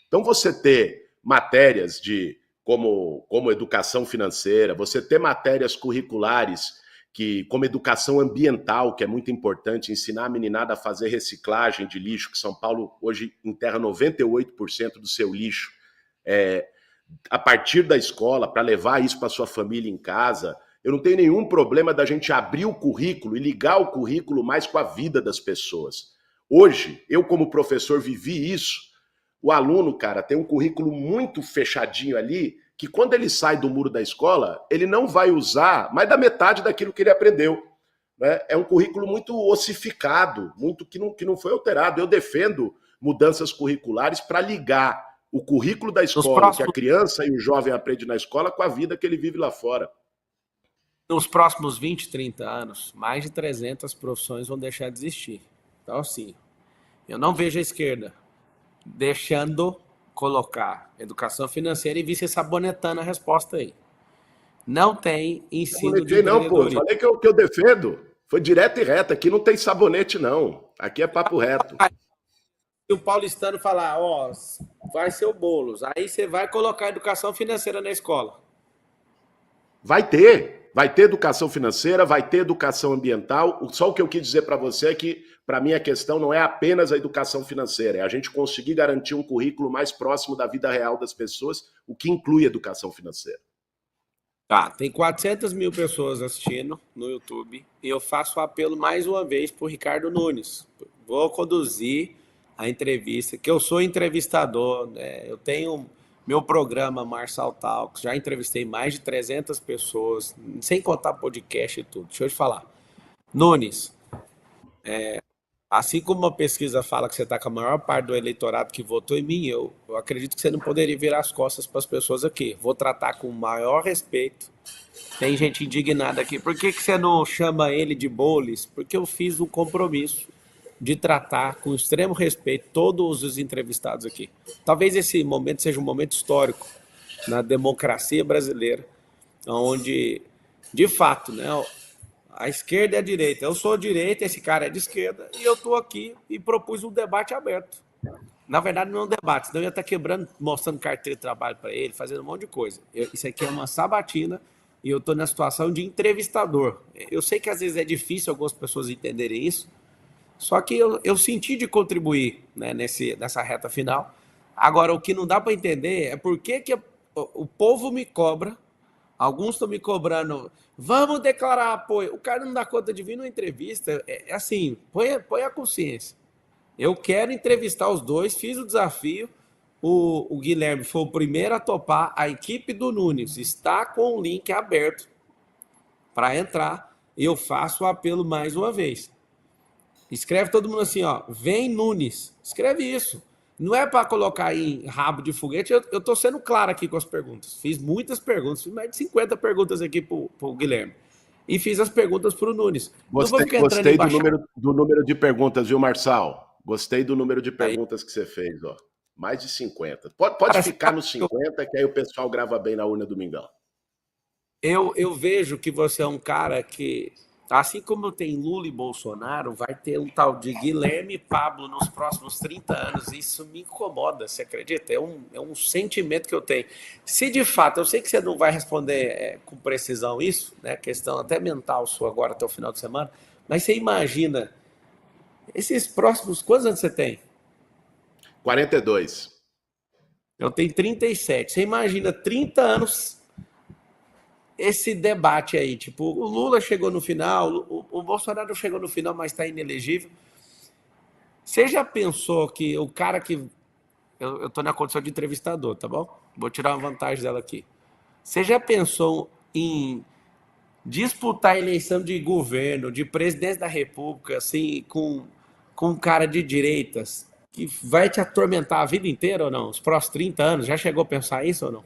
Então, você ter matérias como educação financeira, você ter matérias curriculares como educação ambiental, que é muito importante, ensinar a meninada a fazer reciclagem de lixo, que São Paulo hoje enterra 98% do seu lixo, a partir da escola, para levar isso para sua família em casa. Eu não tenho nenhum problema da gente abrir o currículo e ligar o currículo mais com a vida das pessoas. Hoje, eu como professor vivi isso. O aluno, cara, tem um currículo muito fechadinho ali, que quando ele sai do muro da escola, ele não vai usar mais da metade daquilo que ele aprendeu. Né? É um currículo muito ossificado, muito que não foi alterado. Eu defendo mudanças curriculares para ligar o currículo da Nos escola, o que a próximos, criança e o jovem aprende na escola, com a vida que ele vive lá fora. nos próximos 20, 30 anos, mais de 300 profissões vão deixar de existir. Então, assim, eu não vejo a esquerda deixando colocar educação financeira e vice sabonetando a resposta aí. Não tem ensino de Sabonetei não, pô. empreendedorismo. Falei que eu defendo. Foi direto e reto. Aqui não tem sabonete, não. Aqui é papo reto. Se o paulistano falar, ó, vai ser o Boulos, aí você vai colocar educação financeira na escola. Vai ter. Vai ter educação financeira, vai ter educação ambiental. Só o que eu quis dizer para você é que, para mim, a questão não é apenas a educação financeira, é a gente conseguir garantir um currículo mais próximo da vida real das pessoas, o que inclui educação financeira. Tá, tem 400 mil pessoas assistindo no YouTube e eu faço o apelo mais uma vez para o Ricardo Nunes. Vou conduzir a entrevista, que eu sou entrevistador, né? Eu tenho meu programa Marçal Talks, já entrevistei mais de 300 pessoas, sem contar podcast e tudo. Deixa eu te falar. Nunes, assim como uma pesquisa fala que você está com a maior parte do eleitorado que votou em mim, eu acredito que você não poderia virar as costas para as pessoas aqui. Vou tratar com o maior respeito. Tem gente indignada aqui. Por que você não chama ele de Boles? Porque eu fiz um compromisso de tratar com extremo respeito todos os entrevistados aqui. Talvez esse momento seja um momento histórico na democracia brasileira, onde, de fato, né, a esquerda e a direita. Eu sou direita, esse cara é de esquerda, e eu estou aqui e propus um debate aberto. Na verdade, não é um debate, senão eu ia estar quebrando, mostrando carteira de trabalho para ele, fazendo um monte de coisa. Isso aqui é uma sabatina e eu estou na situação de entrevistador. Eu sei que às vezes é difícil algumas pessoas entenderem isso, só que eu senti de contribuir, né, nessa reta final. Agora, o que não dá para entender é por que o povo me cobra, alguns estão me cobrando, vamos declarar apoio. O cara não dá conta de vir numa entrevista. É assim, põe a consciência. Eu quero entrevistar os dois, fiz o desafio. O Guilherme foi o primeiro a topar. A equipe do Nunes está com o link aberto para entrar. E eu faço o apelo mais uma vez. Escreve todo mundo assim, ó, vem Nunes. Escreve isso. Não é para colocar aí em rabo de foguete. Eu estou sendo claro aqui com as perguntas. Fiz muitas perguntas, fiz mais de 50 perguntas aqui para o Guilherme. E fiz as perguntas para o Nunes. Não vou ficar entrando Gostei em do número de perguntas, viu, Marçal? Gostei do número de aí. perguntas que você fez, ó. Mais de 50. Pode ficar nos 50, que aí o pessoal grava bem na urna domingão. Eu vejo que você é um cara que, assim como tem Lula e Bolsonaro, vai ter um tal de Guilherme e Pablo nos próximos 30 anos. Isso me incomoda, você acredita? É um sentimento que eu tenho. Se de fato, eu sei que você não vai responder com precisão isso, né? Questão até mental sua agora até o final de semana, mas você imagina esses próximos. Quantos anos você tem? 42. Eu tenho 37. Você imagina 30 anos esse debate aí, tipo, o Lula chegou no final, o Bolsonaro chegou no final, mas está inelegível. Você já pensou que o cara que... Eu estou na condição de entrevistador, tá bom? Vou tirar uma vantagem dela aqui. Você já pensou em disputar a eleição de governo, de presidente da República, assim, com um cara de direitas, que vai te atormentar a vida inteira ou não? Os próximos 30 anos, já chegou a pensar isso ou não?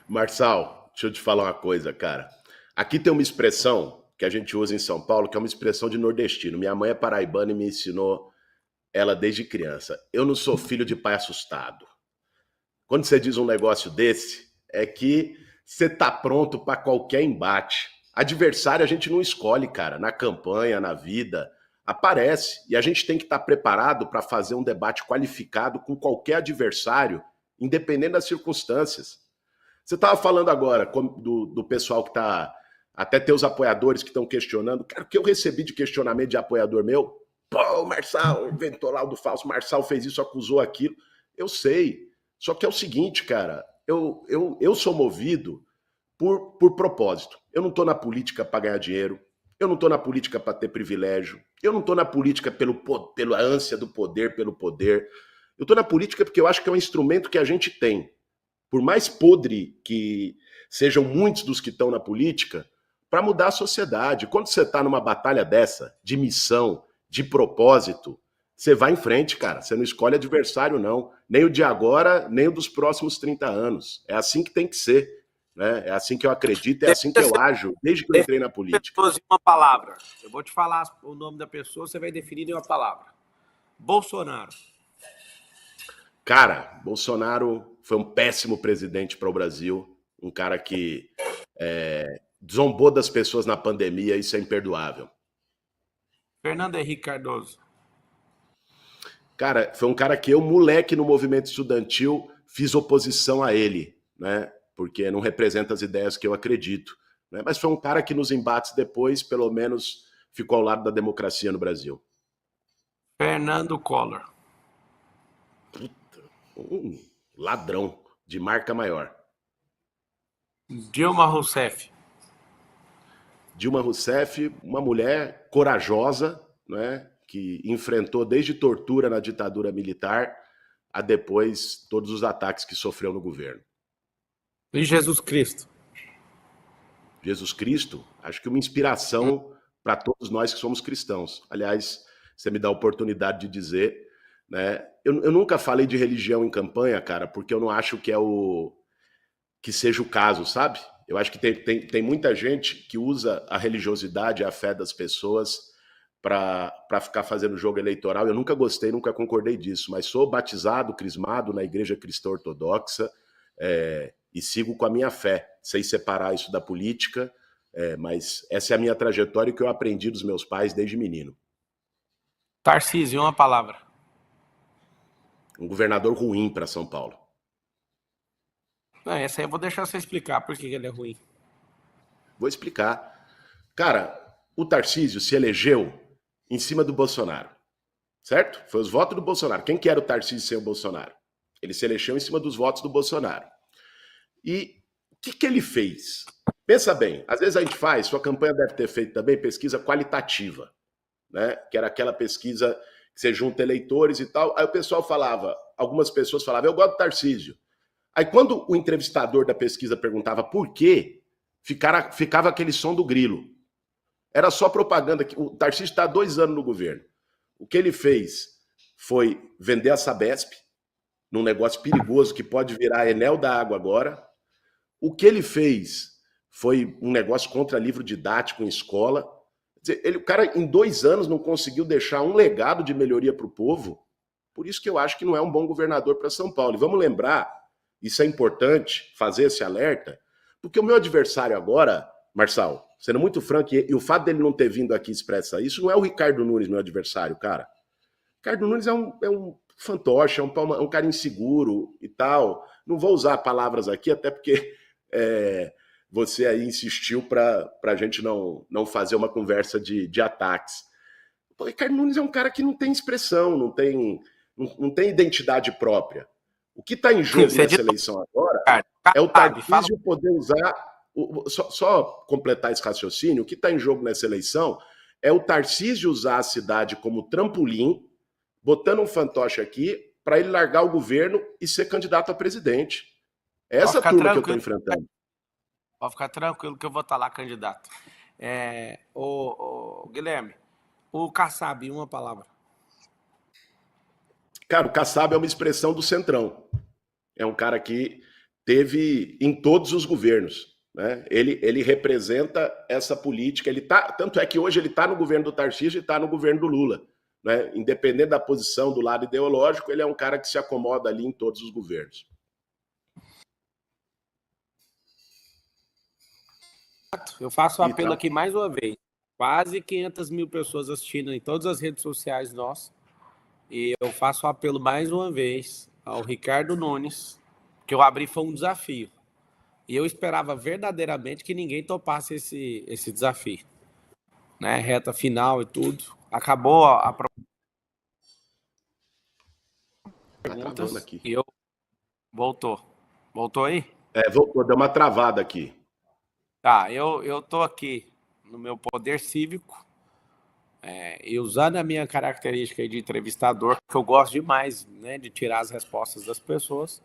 Marçal, deixa eu te falar uma coisa, cara. Aqui tem uma expressão que a gente usa em São Paulo, que é uma expressão de nordestino. Minha mãe é paraibana e me ensinou ela desde criança. Eu não sou filho de pai assustado. Quando você diz um negócio desse, é que você tá pronto para qualquer embate. Adversário a gente não escolhe, cara, na campanha, na vida, aparece. E a gente tem que estar preparado para fazer um debate qualificado com qualquer adversário, independente das circunstâncias. Você estava falando agora do pessoal que está. Até teus apoiadores que estão questionando. Cara, o que eu recebi de questionamento de apoiador meu? Pô, o Marçal inventou lá o do falso, o Marçal fez isso, acusou aquilo. Eu sei. Só que é o seguinte, cara, eu sou movido por propósito. Eu não estou na política para ganhar dinheiro, eu não estou na política para ter privilégio, eu não estou na política pela ânsia do poder, pelo poder. Eu estou na política porque eu acho que é um instrumento que a gente tem. Por mais podre que sejam muitos dos que estão na política, para mudar a sociedade. Quando você está numa batalha dessa, de missão, de propósito, você vai em frente, cara. Você não escolhe adversário, não. Nem o de agora, nem o dos próximos 30 anos. É assim que tem que ser. Né? É assim que eu acredito, é assim que eu ajo, desde que eu entrei na política. Pessoas em uma palavra. Eu vou te falar o nome da pessoa, você vai definir em uma palavra. Bolsonaro. Cara, Bolsonaro foi um péssimo presidente para o Brasil. Um cara que zombou das pessoas na pandemia, isso é imperdoável. Fernando Henrique Cardoso. Cara, foi um cara que eu, moleque no movimento estudantil, fiz oposição a ele, né? Porque não representa as ideias que eu acredito. Né? Mas foi um cara que nos embates depois, pelo menos, ficou ao lado da democracia no Brasil. Fernando Collor. Puta, um ladrão de marca maior. Dilma Rousseff. Dilma Rousseff, uma mulher corajosa, né? Que enfrentou desde tortura na ditadura militar a depois todos os ataques que sofreu no governo. E Jesus Cristo. Jesus Cristo, acho que uma inspiração para todos nós que somos cristãos. Aliás, você me dá a oportunidade de dizer, né? Eu nunca falei de religião em campanha, cara, porque eu não acho que seja o caso, sabe? Eu acho que tem muita gente que usa a religiosidade, a fé das pessoas para ficar fazendo jogo eleitoral. Eu nunca gostei, nunca concordei disso, mas sou batizado, crismado na Igreja Cristã Ortodoxa e sigo com a minha fé, sem separar isso da política, mas essa é a minha trajetória que eu aprendi dos meus pais desde menino. Tarcísio, uma palavra. Um governador ruim para São Paulo. Não, essa aí eu vou deixar você explicar por que ele é ruim. Vou explicar. Cara, o Tarcísio se elegeu em cima do Bolsonaro, certo? Foi os votos do Bolsonaro. Quem que era o Tarcísio sem o Bolsonaro? Ele se elegeu em cima dos votos do Bolsonaro. E o que ele fez? Pensa bem, às vezes a gente faz, sua campanha deve ter feito também pesquisa qualitativa, né? Que era aquela pesquisa que você junta eleitores e tal. Aí o pessoal falava, algumas pessoas falavam, eu gosto do Tarcísio. Aí quando o entrevistador da pesquisa perguntava por quê, ficava aquele som do grilo. Era só propaganda. O Tarcísio está há 2 anos no governo. O que ele fez foi vender a Sabesp, num negócio perigoso que pode virar Enel da água agora. O que ele fez foi um negócio contra livro didático em escola. Quer dizer, o cara, em 2 anos, não conseguiu deixar um legado de melhoria para o povo. Por isso que eu acho que não é um bom governador para São Paulo. E vamos lembrar, isso é importante, fazer esse alerta, porque o meu adversário agora, Marçal, sendo muito franco, e o fato dele não ter vindo aqui expressa isso, não é o Ricardo Nunes, meu adversário, cara. Ricardo Nunes é um fantoche, é um cara inseguro e tal. Não vou usar palavras aqui, até porque você aí insistiu para a gente não fazer uma conversa de ataques. O Ricardo Nunes é um cara que não tem expressão, não tem identidade própria. O que está em jogo nessa eleição agora é o Tarcísio poder usar... Só completar esse raciocínio, o que está em jogo nessa eleição é o Tarcísio usar a cidade como trampolim, botando um fantoche aqui, para ele largar o governo e ser candidato a presidente. É essa turma que eu estou enfrentando. Pode ficar tranquilo que eu vou estar lá candidato. Guilherme, o Kassab, uma palavra. Cara, o Kassab é uma expressão do Centrão. É um cara que teve em todos os governos. Né? Ele representa essa política. Tanto é que hoje ele está no governo do Tarcísio e está no governo do Lula. Né? Independente da posição do lado ideológico, ele é um cara que se acomoda ali em todos os governos. Eu faço o apelo aqui mais uma vez. Quase 500 mil pessoas assistindo em todas as redes sociais nossas. E eu faço o apelo mais uma vez ao Ricardo Nunes, que eu abri foi um desafio. E eu esperava verdadeiramente que ninguém topasse esse desafio. Né? Reta final e tudo. Acabou a perguntas aqui. E eu... Voltou. Voltou aí? Voltou, deu uma travada aqui. Tá, eu tô aqui no meu poder cívico, e usando a minha característica de entrevistador, que eu gosto demais, né, de tirar as respostas das pessoas,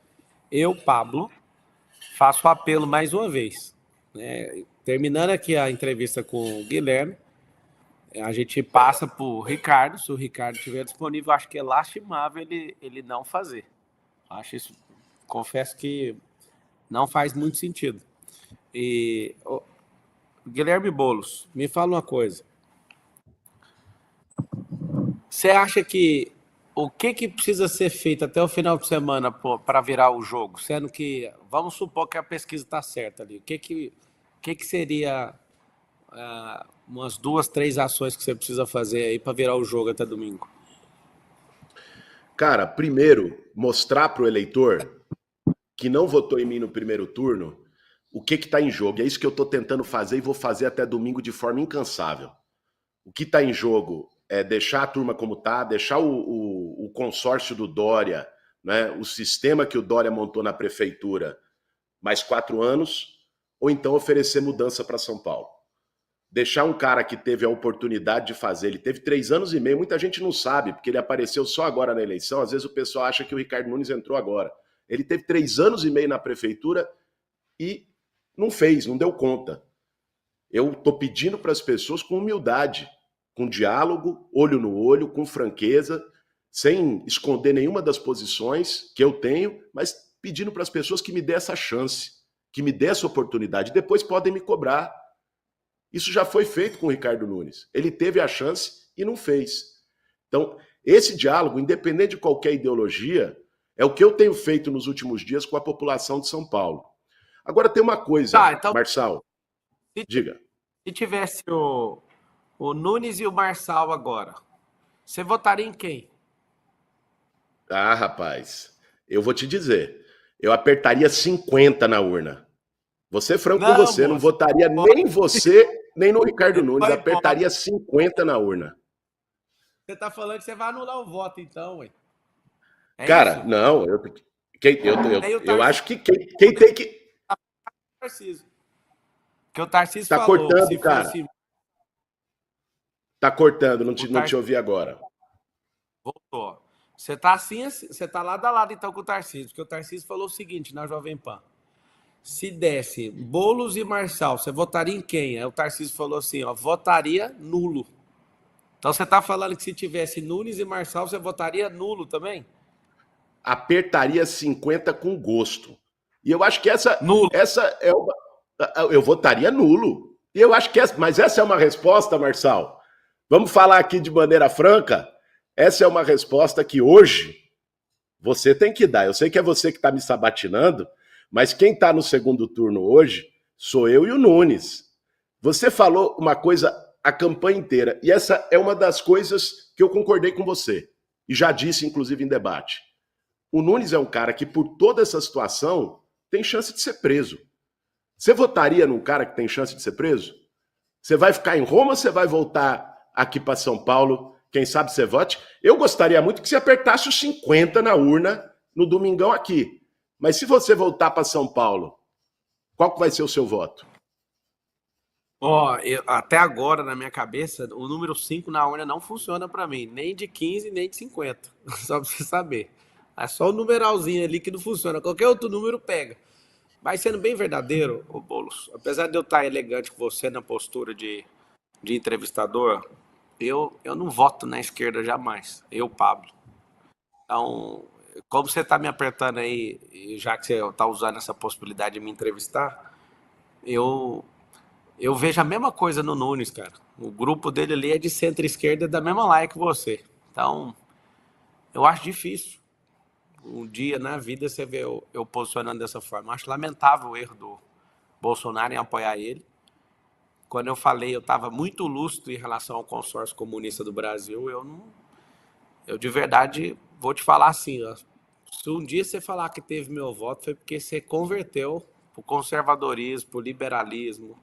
eu, Pablo, faço o apelo mais uma vez. Né? Terminando aqui a entrevista com o Guilherme, a gente passa para o Ricardo, se o Ricardo estiver disponível, acho que é lastimável ele não fazer. Acho isso, confesso que não faz muito sentido. E Guilherme Boulos, me fala uma coisa. Você acha que o que precisa ser feito até o final de semana para virar o jogo? Sendo que, vamos supor que a pesquisa está certa ali. O que seria umas 2, 3 ações que você precisa fazer aí para virar o jogo até domingo? Cara, primeiro, mostrar para o eleitor que não votou em mim no primeiro turno o que está em jogo. É isso que eu estou tentando fazer e vou fazer até domingo de forma incansável. O que está em jogo é deixar a turma como está, deixar o consórcio do Dória, né, o sistema que o Dória montou na prefeitura, mais 4 anos, ou então oferecer mudança para São Paulo. Deixar um cara que teve a oportunidade de fazer, ele teve 3 anos e meio, muita gente não sabe, porque ele apareceu só agora na eleição, às vezes o pessoal acha que o Ricardo Nunes entrou agora. Ele teve 3 anos e meio na prefeitura e não fez, não deu conta. Eu estou pedindo para as pessoas com humildade, com diálogo, olho no olho, com franqueza, sem esconder nenhuma das posições que eu tenho, mas pedindo para as pessoas que me dê essa chance, que me dê essa oportunidade. Depois podem me cobrar. Isso já foi feito com o Ricardo Nunes. Ele teve a chance e não fez. Então, esse diálogo, independente de qualquer ideologia, é o que eu tenho feito nos últimos dias com a população de São Paulo. Agora tem uma coisa, então, Marçal, diga. Se tivesse o Nunes e o Marçal agora, você votaria em quem? Ah, rapaz, eu vou te dizer, eu apertaria 50 na urna. Vou ser franco com você, não votaria nem você, nem no Ricardo Nunes, apertaria 50 na urna. Você tá falando que você vai anular o voto, então, ué. Cara, isso? Não, eu acho que quem tem que... Que o Tarcísio tá falou, cortando, se cara. fosse... Tá cortando, não te ouvi agora. Voltou. Você tá assim, você tá lado a lado então com o Tarcísio, porque o Tarcísio falou o seguinte na Jovem Pan: se desse Boulos e Marçal, você votaria em quem? Aí o Tarcísio falou assim, ó, votaria nulo. Então você tá falando que se tivesse Nunes e Marçal, você votaria nulo também? Apertaria 50 com gosto. E eu acho que essa é uma... Eu votaria nulo. E eu acho que mas essa é uma resposta, Marçal. Vamos falar aqui de maneira franca. Essa é uma resposta que hoje você tem que dar. Eu sei que é você que está me sabatinando, mas quem está no segundo turno hoje sou eu e o Nunes. Você falou uma coisa a campanha inteira, e essa é uma das coisas que eu concordei com você, e já disse, inclusive, em debate. O Nunes é um cara que, por toda essa situação, tem chance de ser preso. Você votaria num cara que tem chance de ser preso? Você vai ficar em Roma ou você vai voltar aqui para São Paulo? Quem sabe você vote? Eu gostaria muito que você apertasse os 50 na urna no domingão aqui. Mas se você voltar para São Paulo, qual que vai ser o seu voto? Até agora, na minha cabeça, o número 5 na urna não funciona para mim. Nem de 15, nem de 50. Só para você saber. É só o numeralzinho ali que não funciona. Qualquer outro número pega. Mas sendo bem verdadeiro, ô Boulos, apesar de eu estar elegante com você na postura de entrevistador, eu não voto na esquerda jamais. Eu, Pablo. Então, como você está me apertando aí, e já que você está usando essa possibilidade de me entrevistar, eu, eu vejo a mesma coisa no Nunes, cara. O grupo dele ali é de centro-esquerda, da mesma laia que você. Então, eu acho difícil um dia na vida você vê eu posicionando dessa forma. Eu acho lamentável o erro do Bolsonaro em apoiar ele. Quando eu falei, eu estava muito lúcido em relação ao consórcio comunista do Brasil. Eu de verdade vou te falar assim, ó, se um dia você falar que teve meu voto, foi porque você converteu pro conservadorismo, pro liberalismo.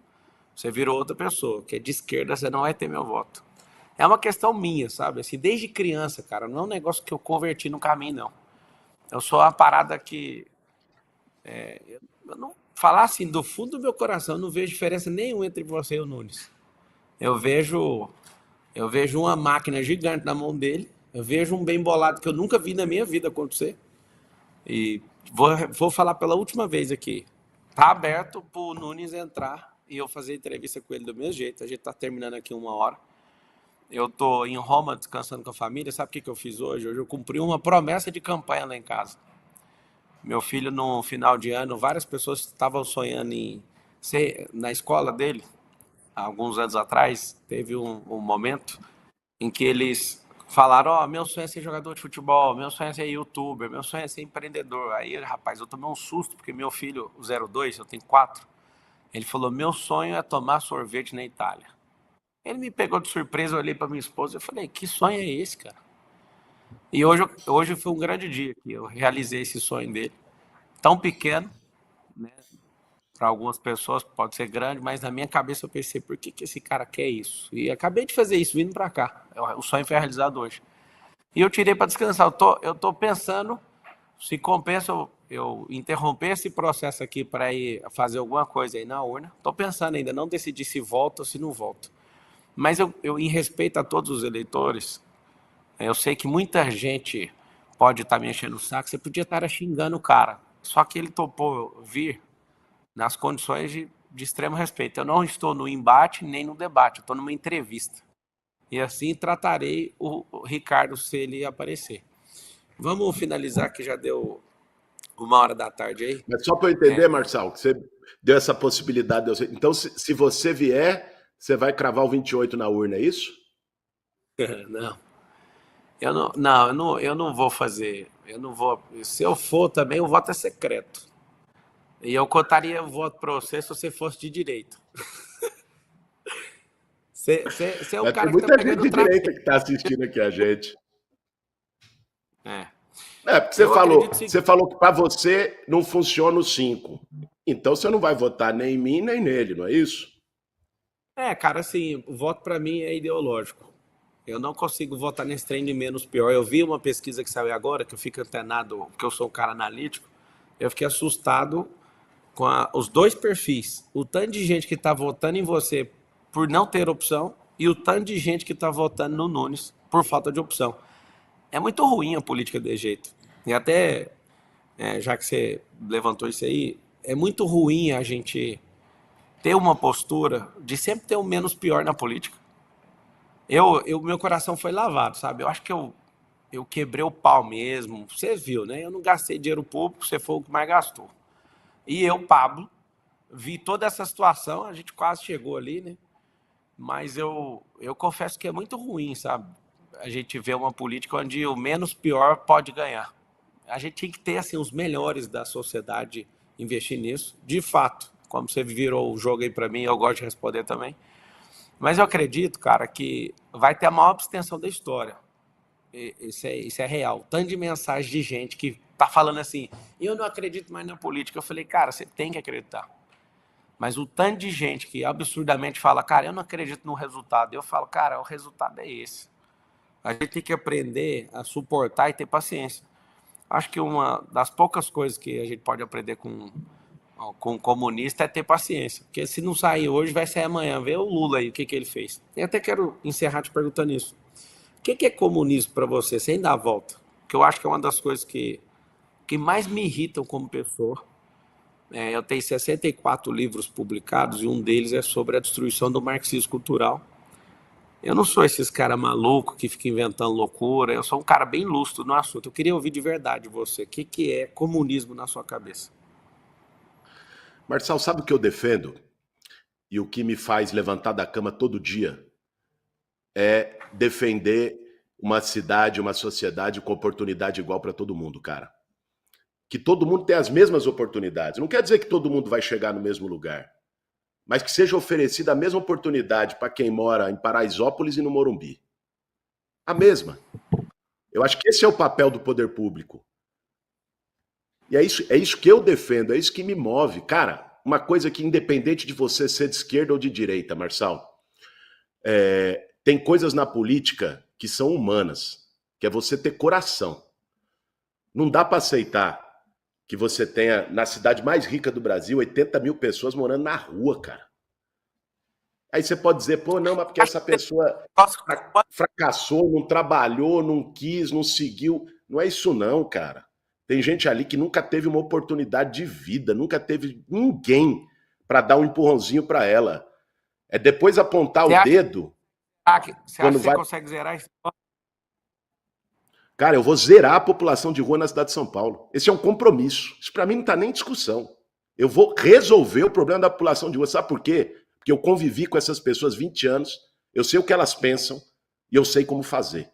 Você virou outra pessoa, que é de esquerda, você não vai ter meu voto. É uma questão minha, sabe? Assim, desde criança, cara, não é um negócio que eu converti no caminho, não. Eu sou uma parada que eu não falar assim do fundo do meu coração, eu não vejo diferença nenhuma entre você e o Nunes. Eu vejo eu vejo uma máquina gigante na mão dele, eu vejo um bem bolado que eu nunca vi na minha vida acontecer. E vou falar pela última vez aqui. Tá aberto pro Nunes entrar e eu fazer entrevista com ele do meu jeito. A gente tá terminando aqui 1 hora. Eu tô em Roma descansando com a família. Sabe o que eu fiz hoje? Hoje eu cumpri uma promessa de campanha lá em casa. Meu filho, no final de ano, várias pessoas estavam sonhando em ser na escola dele. Há alguns anos atrás, teve um momento em que eles falaram: Ó, meu sonho é ser jogador de futebol, meu sonho é ser youtuber, meu sonho é ser empreendedor. Aí, rapaz, eu tomei um susto, porque meu filho, o 02, eu tenho 4, ele falou: meu sonho é tomar sorvete na Itália. Ele me pegou de surpresa, eu olhei para minha esposa e falei: que sonho é esse, cara? E hoje foi um grande dia que eu realizei esse sonho dele. Tão pequeno, né? Para algumas pessoas pode ser grande, mas na minha cabeça eu pensei: por que esse cara quer isso? E acabei de fazer isso, vindo para cá. O sonho foi realizado hoje. E eu tirei para descansar. Eu tô pensando se compensa eu interromper esse processo aqui para ir fazer alguma coisa aí na urna. Estou pensando ainda, não decidi se volto ou se não volto. Mas em respeito a todos os eleitores, eu sei que muita gente pode estar me enchendo o saco. Você podia estar xingando o cara. Só que ele topou vir nas condições de extremo respeito. Eu não estou no embate nem no debate, eu estou numa entrevista. E assim tratarei o Ricardo se ele aparecer. Vamos finalizar que já deu 1 hora da tarde aí. Mas só para eu entender, Marçal, que você deu essa possibilidade. Então, se você vier, você vai cravar o 28 na urna, é isso? Não, eu não vou fazer. Eu não vou. Se eu for também, o voto é secreto. E eu contaria o voto para você se você fosse de direita. Você é o Mas tem cara que tá muita gente pegando de trapo. direita que está assistindo aqui a gente. É. É, porque Eu acredito sim. você falou que para você não funciona o 5. Então você não vai votar nem em mim, nem nele, não é isso? Cara, assim, o voto para mim é ideológico. Eu não consigo votar nesse trem de menos pior. Eu vi uma pesquisa que saiu agora, que eu fico antenado, porque eu sou um cara analítico. Eu fiquei assustado com os dois perfis. O tanto de gente que está votando em você por não ter opção e o tanto de gente que está votando no Nunes por falta de opção. É muito ruim a política desse jeito. E até, já que você levantou isso aí, é muito ruim a gente ter uma postura de sempre ter o menos pior na política. Meu coração foi lavado, sabe? Eu acho que eu quebrei o pau mesmo. Você viu, né? Eu não gastei dinheiro público, você foi o que mais gastou. E eu, Pablo, vi toda essa situação, a gente quase chegou ali, né? Mas eu confesso que é muito ruim, sabe? A gente vê uma política onde o menos pior pode ganhar. A gente tem que ter, assim, os melhores da sociedade investir nisso, de fato. Como você virou o jogo aí para mim, eu gosto de responder também. Mas eu acredito, cara, que vai ter a maior abstenção da história. Isso é real. Tanto de mensagem de gente que tá falando assim: eu não acredito mais na política. Eu falei: cara, você tem que acreditar. Mas o tanto de gente que absurdamente fala: cara, eu não acredito no resultado. Eu falo: cara, o resultado é esse. A gente tem que aprender a suportar e ter paciência. Acho que uma das poucas coisas que a gente pode aprender com um comunista é ter paciência. Porque se não sair hoje, vai sair amanhã. Vê o Lula aí, o que ele fez. Eu até quero encerrar te perguntando isso. O que é comunismo para você, sem dar a volta? Que eu acho que é uma das coisas que mais me irritam como pessoa. Eu tenho 64 livros publicados e um deles é sobre a destruição do marxismo cultural. Eu não sou esses cara maluco que fica inventando loucura, eu sou um cara bem lúcido no assunto. Eu queria ouvir de verdade você. O que é comunismo na sua cabeça? Marçal, sabe o que eu defendo? E o que me faz levantar da cama todo dia é defender uma cidade, uma sociedade com oportunidade igual para todo mundo, cara. Que todo mundo tenha as mesmas oportunidades. Não quer dizer que todo mundo vai chegar no mesmo lugar, mas que seja oferecida a mesma oportunidade para quem mora em Paraisópolis e no Morumbi. A mesma. Eu acho que esse é o papel do poder público. E é isso que eu defendo, é isso que me move. Cara, uma coisa que independente de você ser de esquerda ou de direita, Marçal, tem coisas na política que são humanas, que é você ter coração. Não dá para aceitar que você tenha, na cidade mais rica do Brasil, 80 mil pessoas morando na rua, cara. Aí você pode dizer, pô, não, mas porque essa pessoa fracassou, não trabalhou, não quis, não seguiu. Não é isso não, cara. Tem gente ali que nunca teve uma oportunidade de vida, nunca teve ninguém para dar um empurrãozinho para ela. É depois apontar o dedo. Você acha que você consegue zerar isso? Cara, eu vou zerar a população de rua na cidade de São Paulo. Esse é um compromisso. Isso para mim não tá nem em discussão. Eu vou resolver o problema da população de rua. Sabe por quê? Porque eu convivi com essas pessoas 20 anos, eu sei o que elas pensam e eu sei como fazer.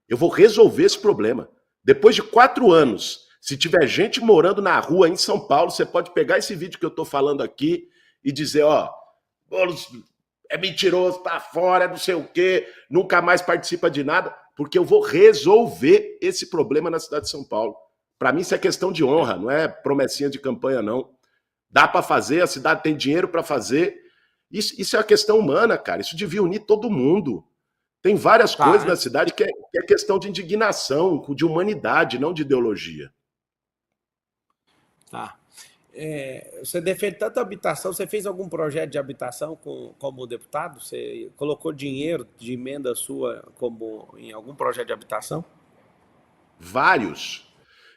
Eu vou resolver esse problema. Depois de 4 anos, se tiver gente morando na rua em São Paulo, você pode pegar esse vídeo que eu tô falando aqui e dizer, ó, Boulos é mentiroso, tá fora, não sei o quê, nunca mais participa de nada, porque eu vou resolver esse problema na cidade de São Paulo. Para mim isso é questão de honra, não é promessinha de campanha, não. Dá para fazer, a cidade tem dinheiro para fazer. Isso é uma questão humana, cara. Isso devia unir todo mundo. Tem várias coisas na cidade que é questão de indignação, de humanidade, não de ideologia. Tá. Você defende tanto a habitação, você fez algum projeto de habitação como deputado? Você colocou dinheiro de emenda sua como em algum projeto de habitação? Vários.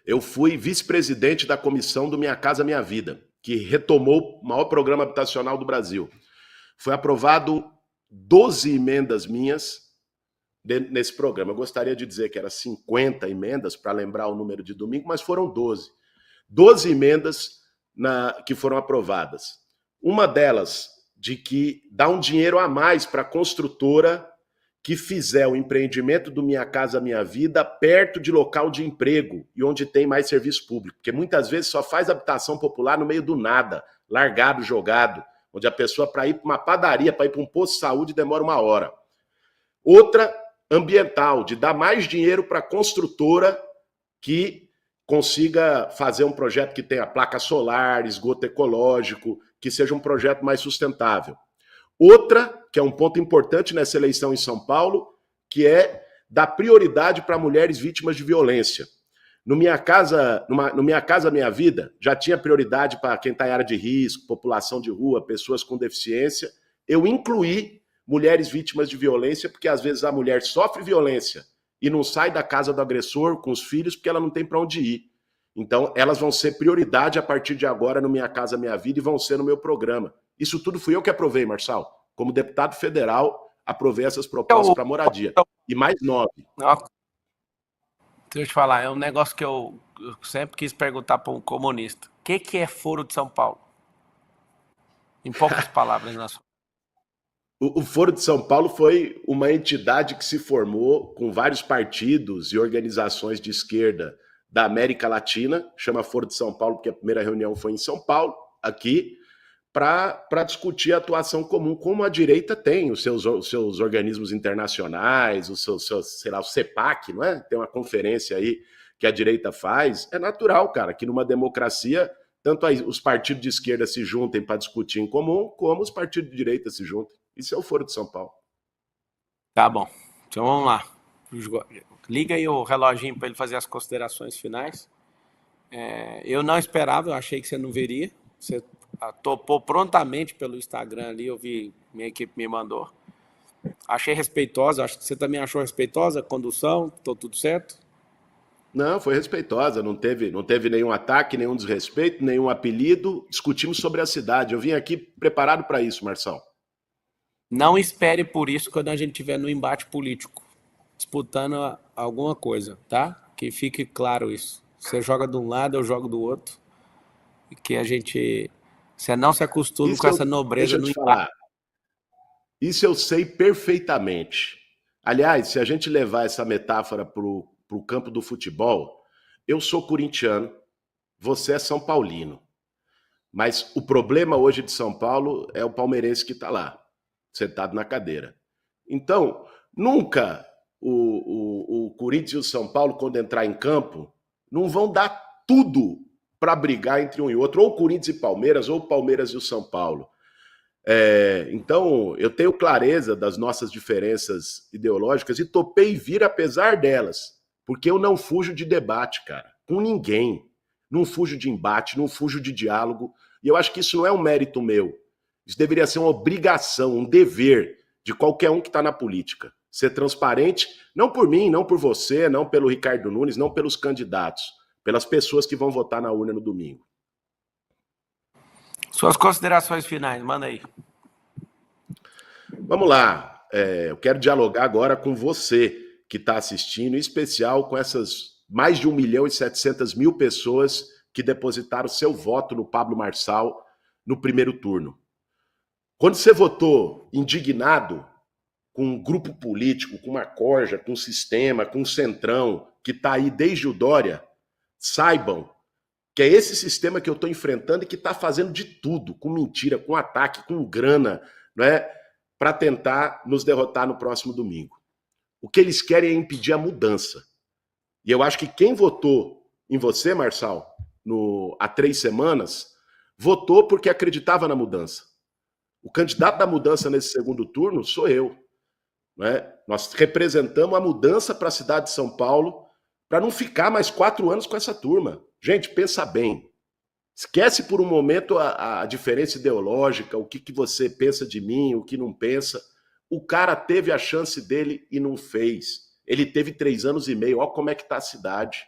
Eu fui vice-presidente da comissão do Minha Casa Minha Vida, que retomou o maior programa habitacional do Brasil. Foi aprovado 12 emendas minhas nesse programa. Eu gostaria de dizer que eram 50 emendas, para lembrar o número de domingo, mas foram 12. 12 emendas que foram aprovadas. Uma delas, de que dá um dinheiro a mais para a construtora que fizer o empreendimento do Minha Casa Minha Vida perto de local de emprego e onde tem mais serviço público. Porque muitas vezes só faz habitação popular no meio do nada, largado, jogado, onde a pessoa, para ir para uma padaria, para ir para um posto de saúde, demora 1 hora. Outra, ambiental, de dar mais dinheiro para a construtora que consiga fazer um projeto que tenha placa solar, esgoto ecológico, que seja um projeto mais sustentável. Outra, que é um ponto importante nessa eleição em São Paulo, que é dar prioridade para mulheres vítimas de violência. No Minha Casa Minha Vida, já tinha prioridade para quem está em área de risco, população de rua, pessoas com deficiência. Eu incluí mulheres vítimas de violência, porque às vezes a mulher sofre violência e não sai da casa do agressor com os filhos porque ela não tem para onde ir. Então, elas vão ser prioridade a partir de agora no Minha Casa Minha Vida e vão ser no meu programa. Isso tudo fui eu que aprovei, Marçal. Como deputado federal, aprovei essas propostas para moradia. E mais 9. Deixa eu te falar, é um negócio que eu sempre quis perguntar para um comunista. O que é Foro de São Paulo? Em poucas palavras, na sua. O Foro de São Paulo foi uma entidade que se formou com vários partidos e organizações de esquerda da América Latina, chama Foro de São Paulo porque a primeira reunião foi em São Paulo, aqui, para discutir a atuação comum, como a direita tem os seus organismos internacionais, sei lá, o CEPAC, não é? Tem uma conferência aí que a direita faz. É natural, cara, que numa democracia, tanto os partidos de esquerda se juntem para discutir em comum, como os partidos de direita se juntem. Isso é o Foro de São Paulo. Tá bom. Então vamos lá. Liga aí o reloginho para ele fazer as considerações finais. Eu não esperava, eu achei que você não veria. Você topou prontamente pelo Instagram ali, eu vi, minha equipe me mandou. Achei respeitosa, acho que você também achou respeitosa a condução, tô tudo certo? Não, foi respeitosa, não teve nenhum ataque, nenhum desrespeito, nenhum apelido. Discutimos sobre a cidade. Eu vim aqui preparado para isso, Marção. Não espere por isso quando a gente estiver no embate político, disputando alguma coisa, tá? Que fique claro isso. Você joga de um lado, eu jogo do outro, e que a gente. Você não se acostume Isso com essa deixa nobreza eu no te embate. falar. Isso eu sei perfeitamente. Aliás, se a gente levar essa metáfora para o campo do futebol, eu sou corintiano, você é São Paulino. Mas o problema hoje de São Paulo é o palmeirense que está lá, sentado na cadeira. Então, nunca o Corinthians e o São Paulo, quando entrar em campo, não vão dar tudo para brigar entre um e outro, ou Corinthians e Palmeiras, ou Palmeiras e o São Paulo. Então, eu tenho clareza das nossas diferenças ideológicas e topei vir apesar delas, porque eu não fujo de debate, cara, com ninguém. Não fujo de embate, não fujo de diálogo. E eu acho que isso não é um mérito meu. Isso deveria ser uma obrigação, um dever de qualquer um que está na política. Ser transparente, não por mim, não por você, não pelo Ricardo Nunes, não pelos candidatos, pelas pessoas que vão votar na urna no domingo. Suas considerações finais, manda aí. Vamos lá. Eu quero dialogar agora com você que está assistindo, em especial com essas mais de 1.700.000 pessoas que depositaram seu voto no Pablo Marçal no primeiro turno. Quando você votou indignado com um grupo político, com uma corja, com um sistema, com um centrão que está aí desde o Dória, saibam que é esse sistema que eu estou enfrentando e que está fazendo de tudo, com mentira, com ataque, com grana, não é? Para tentar nos derrotar no próximo domingo. O que eles querem é impedir a mudança. E eu acho que quem votou em você, Marçal, há 3 semanas, votou porque acreditava na mudança. O candidato da mudança nesse segundo turno sou eu. Né? Nós representamos a mudança para a cidade de São Paulo para não ficar mais 4 anos com essa turma. Gente, pensa bem. Esquece por um momento a diferença ideológica, o que você pensa de mim, o que não pensa. O cara teve a chance dele e não fez. Ele teve 3 anos e meio. Olha como é que está a cidade.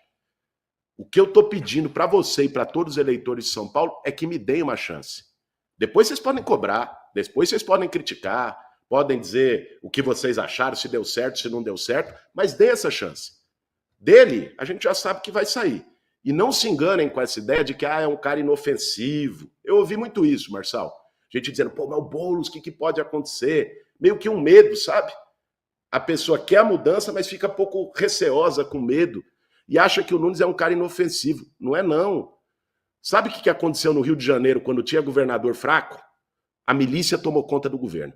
O que eu estou pedindo para você e para todos os eleitores de São Paulo é que me deem uma chance. Depois vocês podem cobrar, depois vocês podem criticar, podem dizer o que vocês acharam, se deu certo, se não deu certo, mas dê essa chance. Dele, a gente já sabe que vai sair. E não se enganem com essa ideia de que é um cara inofensivo. Eu ouvi muito isso, Marçal. Gente dizendo, pô, mas o Boulos, o que pode acontecer? Meio que um medo, sabe? A pessoa quer a mudança, mas fica um pouco receosa, com medo, e acha que o Nunes é um cara inofensivo. Não é, não. Sabe o que aconteceu no Rio de Janeiro quando tinha governador fraco? A milícia tomou conta do governo.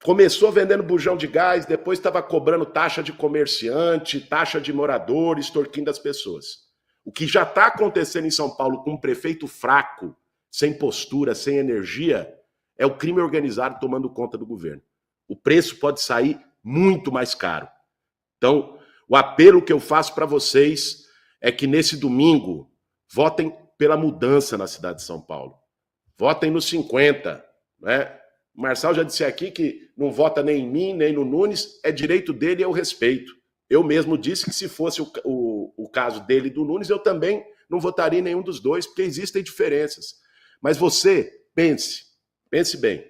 Começou vendendo bujão de gás, depois estava cobrando taxa de comerciante, taxa de morador, extorquindo as pessoas. O que já está acontecendo em São Paulo com um prefeito fraco, sem postura, sem energia, é o crime organizado tomando conta do governo. O preço pode sair muito mais caro. Então, o apelo que eu faço para vocês é que nesse domingo votem pela mudança na cidade de São Paulo. Votem no 50, né? O Marçal já disse aqui que não vota nem em mim, nem no Nunes, é direito dele e eu respeito. Eu mesmo disse que se fosse o caso dele e do Nunes, eu também não votaria em nenhum dos dois, porque existem diferenças. Mas você, pense bem.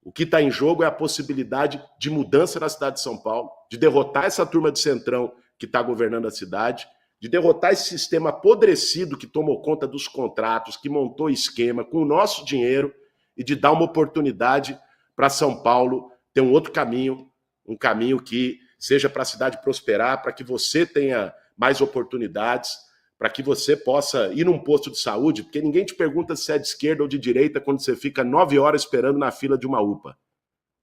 O que está em jogo é a possibilidade de mudança na cidade de São Paulo, de derrotar essa turma de centrão que está governando a cidade, de derrotar esse sistema apodrecido que tomou conta dos contratos, que montou esquema com o nosso dinheiro, e de dar uma oportunidade para São Paulo ter um outro caminho, um caminho que seja para a cidade prosperar, para que você tenha mais oportunidades, para que você possa ir num posto de saúde, porque ninguém te pergunta se é de esquerda ou de direita quando você fica 9 horas esperando na fila de uma UPA.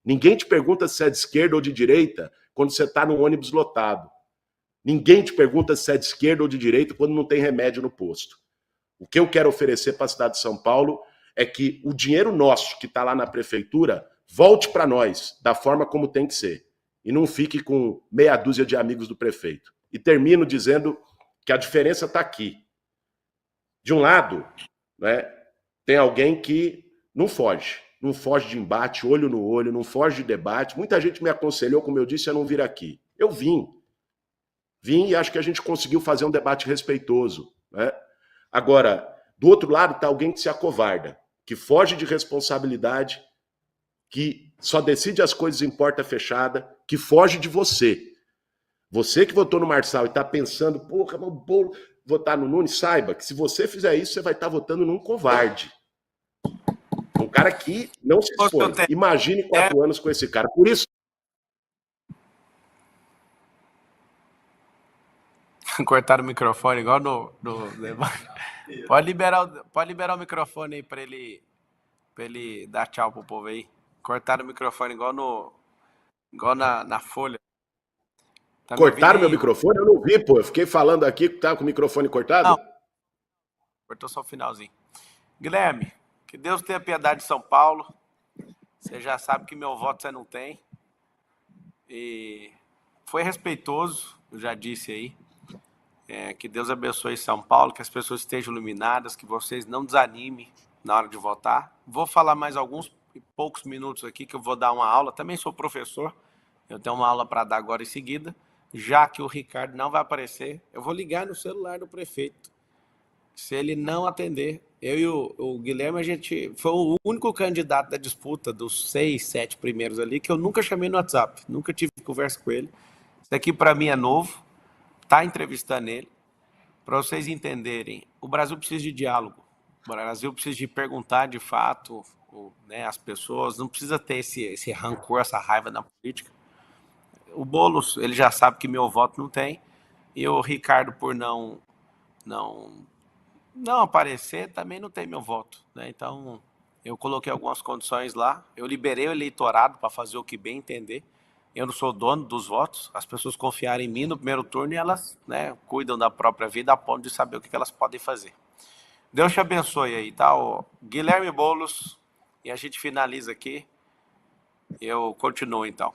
Ninguém te pergunta se é de esquerda ou de direita quando você está num ônibus lotado. Ninguém te pergunta se é de esquerda ou de direita quando não tem remédio no posto. O que eu quero oferecer para a cidade de São Paulo é que o dinheiro nosso que está lá na prefeitura volte para nós da forma como tem que ser. E não fique com meia dúzia de amigos do prefeito. E termino dizendo que a diferença está aqui. De um lado, né, tem alguém que não foge de embate, olho no olho, não foge de debate. Muita gente me aconselhou, como eu disse, a não vir aqui. Eu vim. Vim e acho que a gente conseguiu fazer um debate respeitoso, né? Agora, do outro lado está alguém que se acovarda, que foge de responsabilidade, que só decide as coisas em porta fechada, que foge de você. Você que votou no Marçal e está pensando, porra, vou votar no Nunes, saiba que se você fizer isso, você vai estar votando num covarde. Um cara que não se expõe. Imagine 4 anos com esse cara. Por isso. Cortaram o microfone igual no pode liberar o microfone aí para ele dar tchau pro povo aí. Cortaram o microfone igual na Folha. Tá me ouvindo Cortaram aí, meu microfone? Eu não vi, pô. Eu fiquei falando aqui que tá com o microfone cortado. Não. Cortou só o finalzinho. Guilherme, que Deus tenha piedade de São Paulo. Você já sabe que meu voto você não tem. E foi respeitoso, eu já disse aí. Que Deus abençoe São Paulo, que as pessoas estejam iluminadas, que vocês não desanimem na hora de votar. Vou falar mais alguns poucos minutos aqui, que eu vou dar uma aula. Também sou professor, eu tenho uma aula para dar agora em seguida. Já que o Ricardo não vai aparecer, eu vou ligar no celular do prefeito. Se ele não atender, eu e o Guilherme, a gente foi o único candidato da disputa dos 6, 7 primeiros ali que eu nunca chamei no WhatsApp, nunca tive conversa com ele. Isso aqui para mim é novo, tá entrevistando ele, para vocês entenderem. O Brasil precisa de diálogo, o Brasil precisa de perguntar de fato, né, as pessoas, não precisa ter esse rancor, essa raiva na política. O Boulos, ele já sabe que meu voto não tem, e o Ricardo, por não aparecer, também não tem meu voto, né? Então, eu coloquei algumas condições lá, eu liberei o eleitorado para fazer o que bem entender. Eu não sou dono dos votos, as pessoas confiaram em mim no primeiro turno e elas, né, cuidam da própria vida a ponto de saber o que elas podem fazer. Deus te abençoe aí, tá? O Guilherme Boulos, e a gente finaliza aqui. Eu continuo então.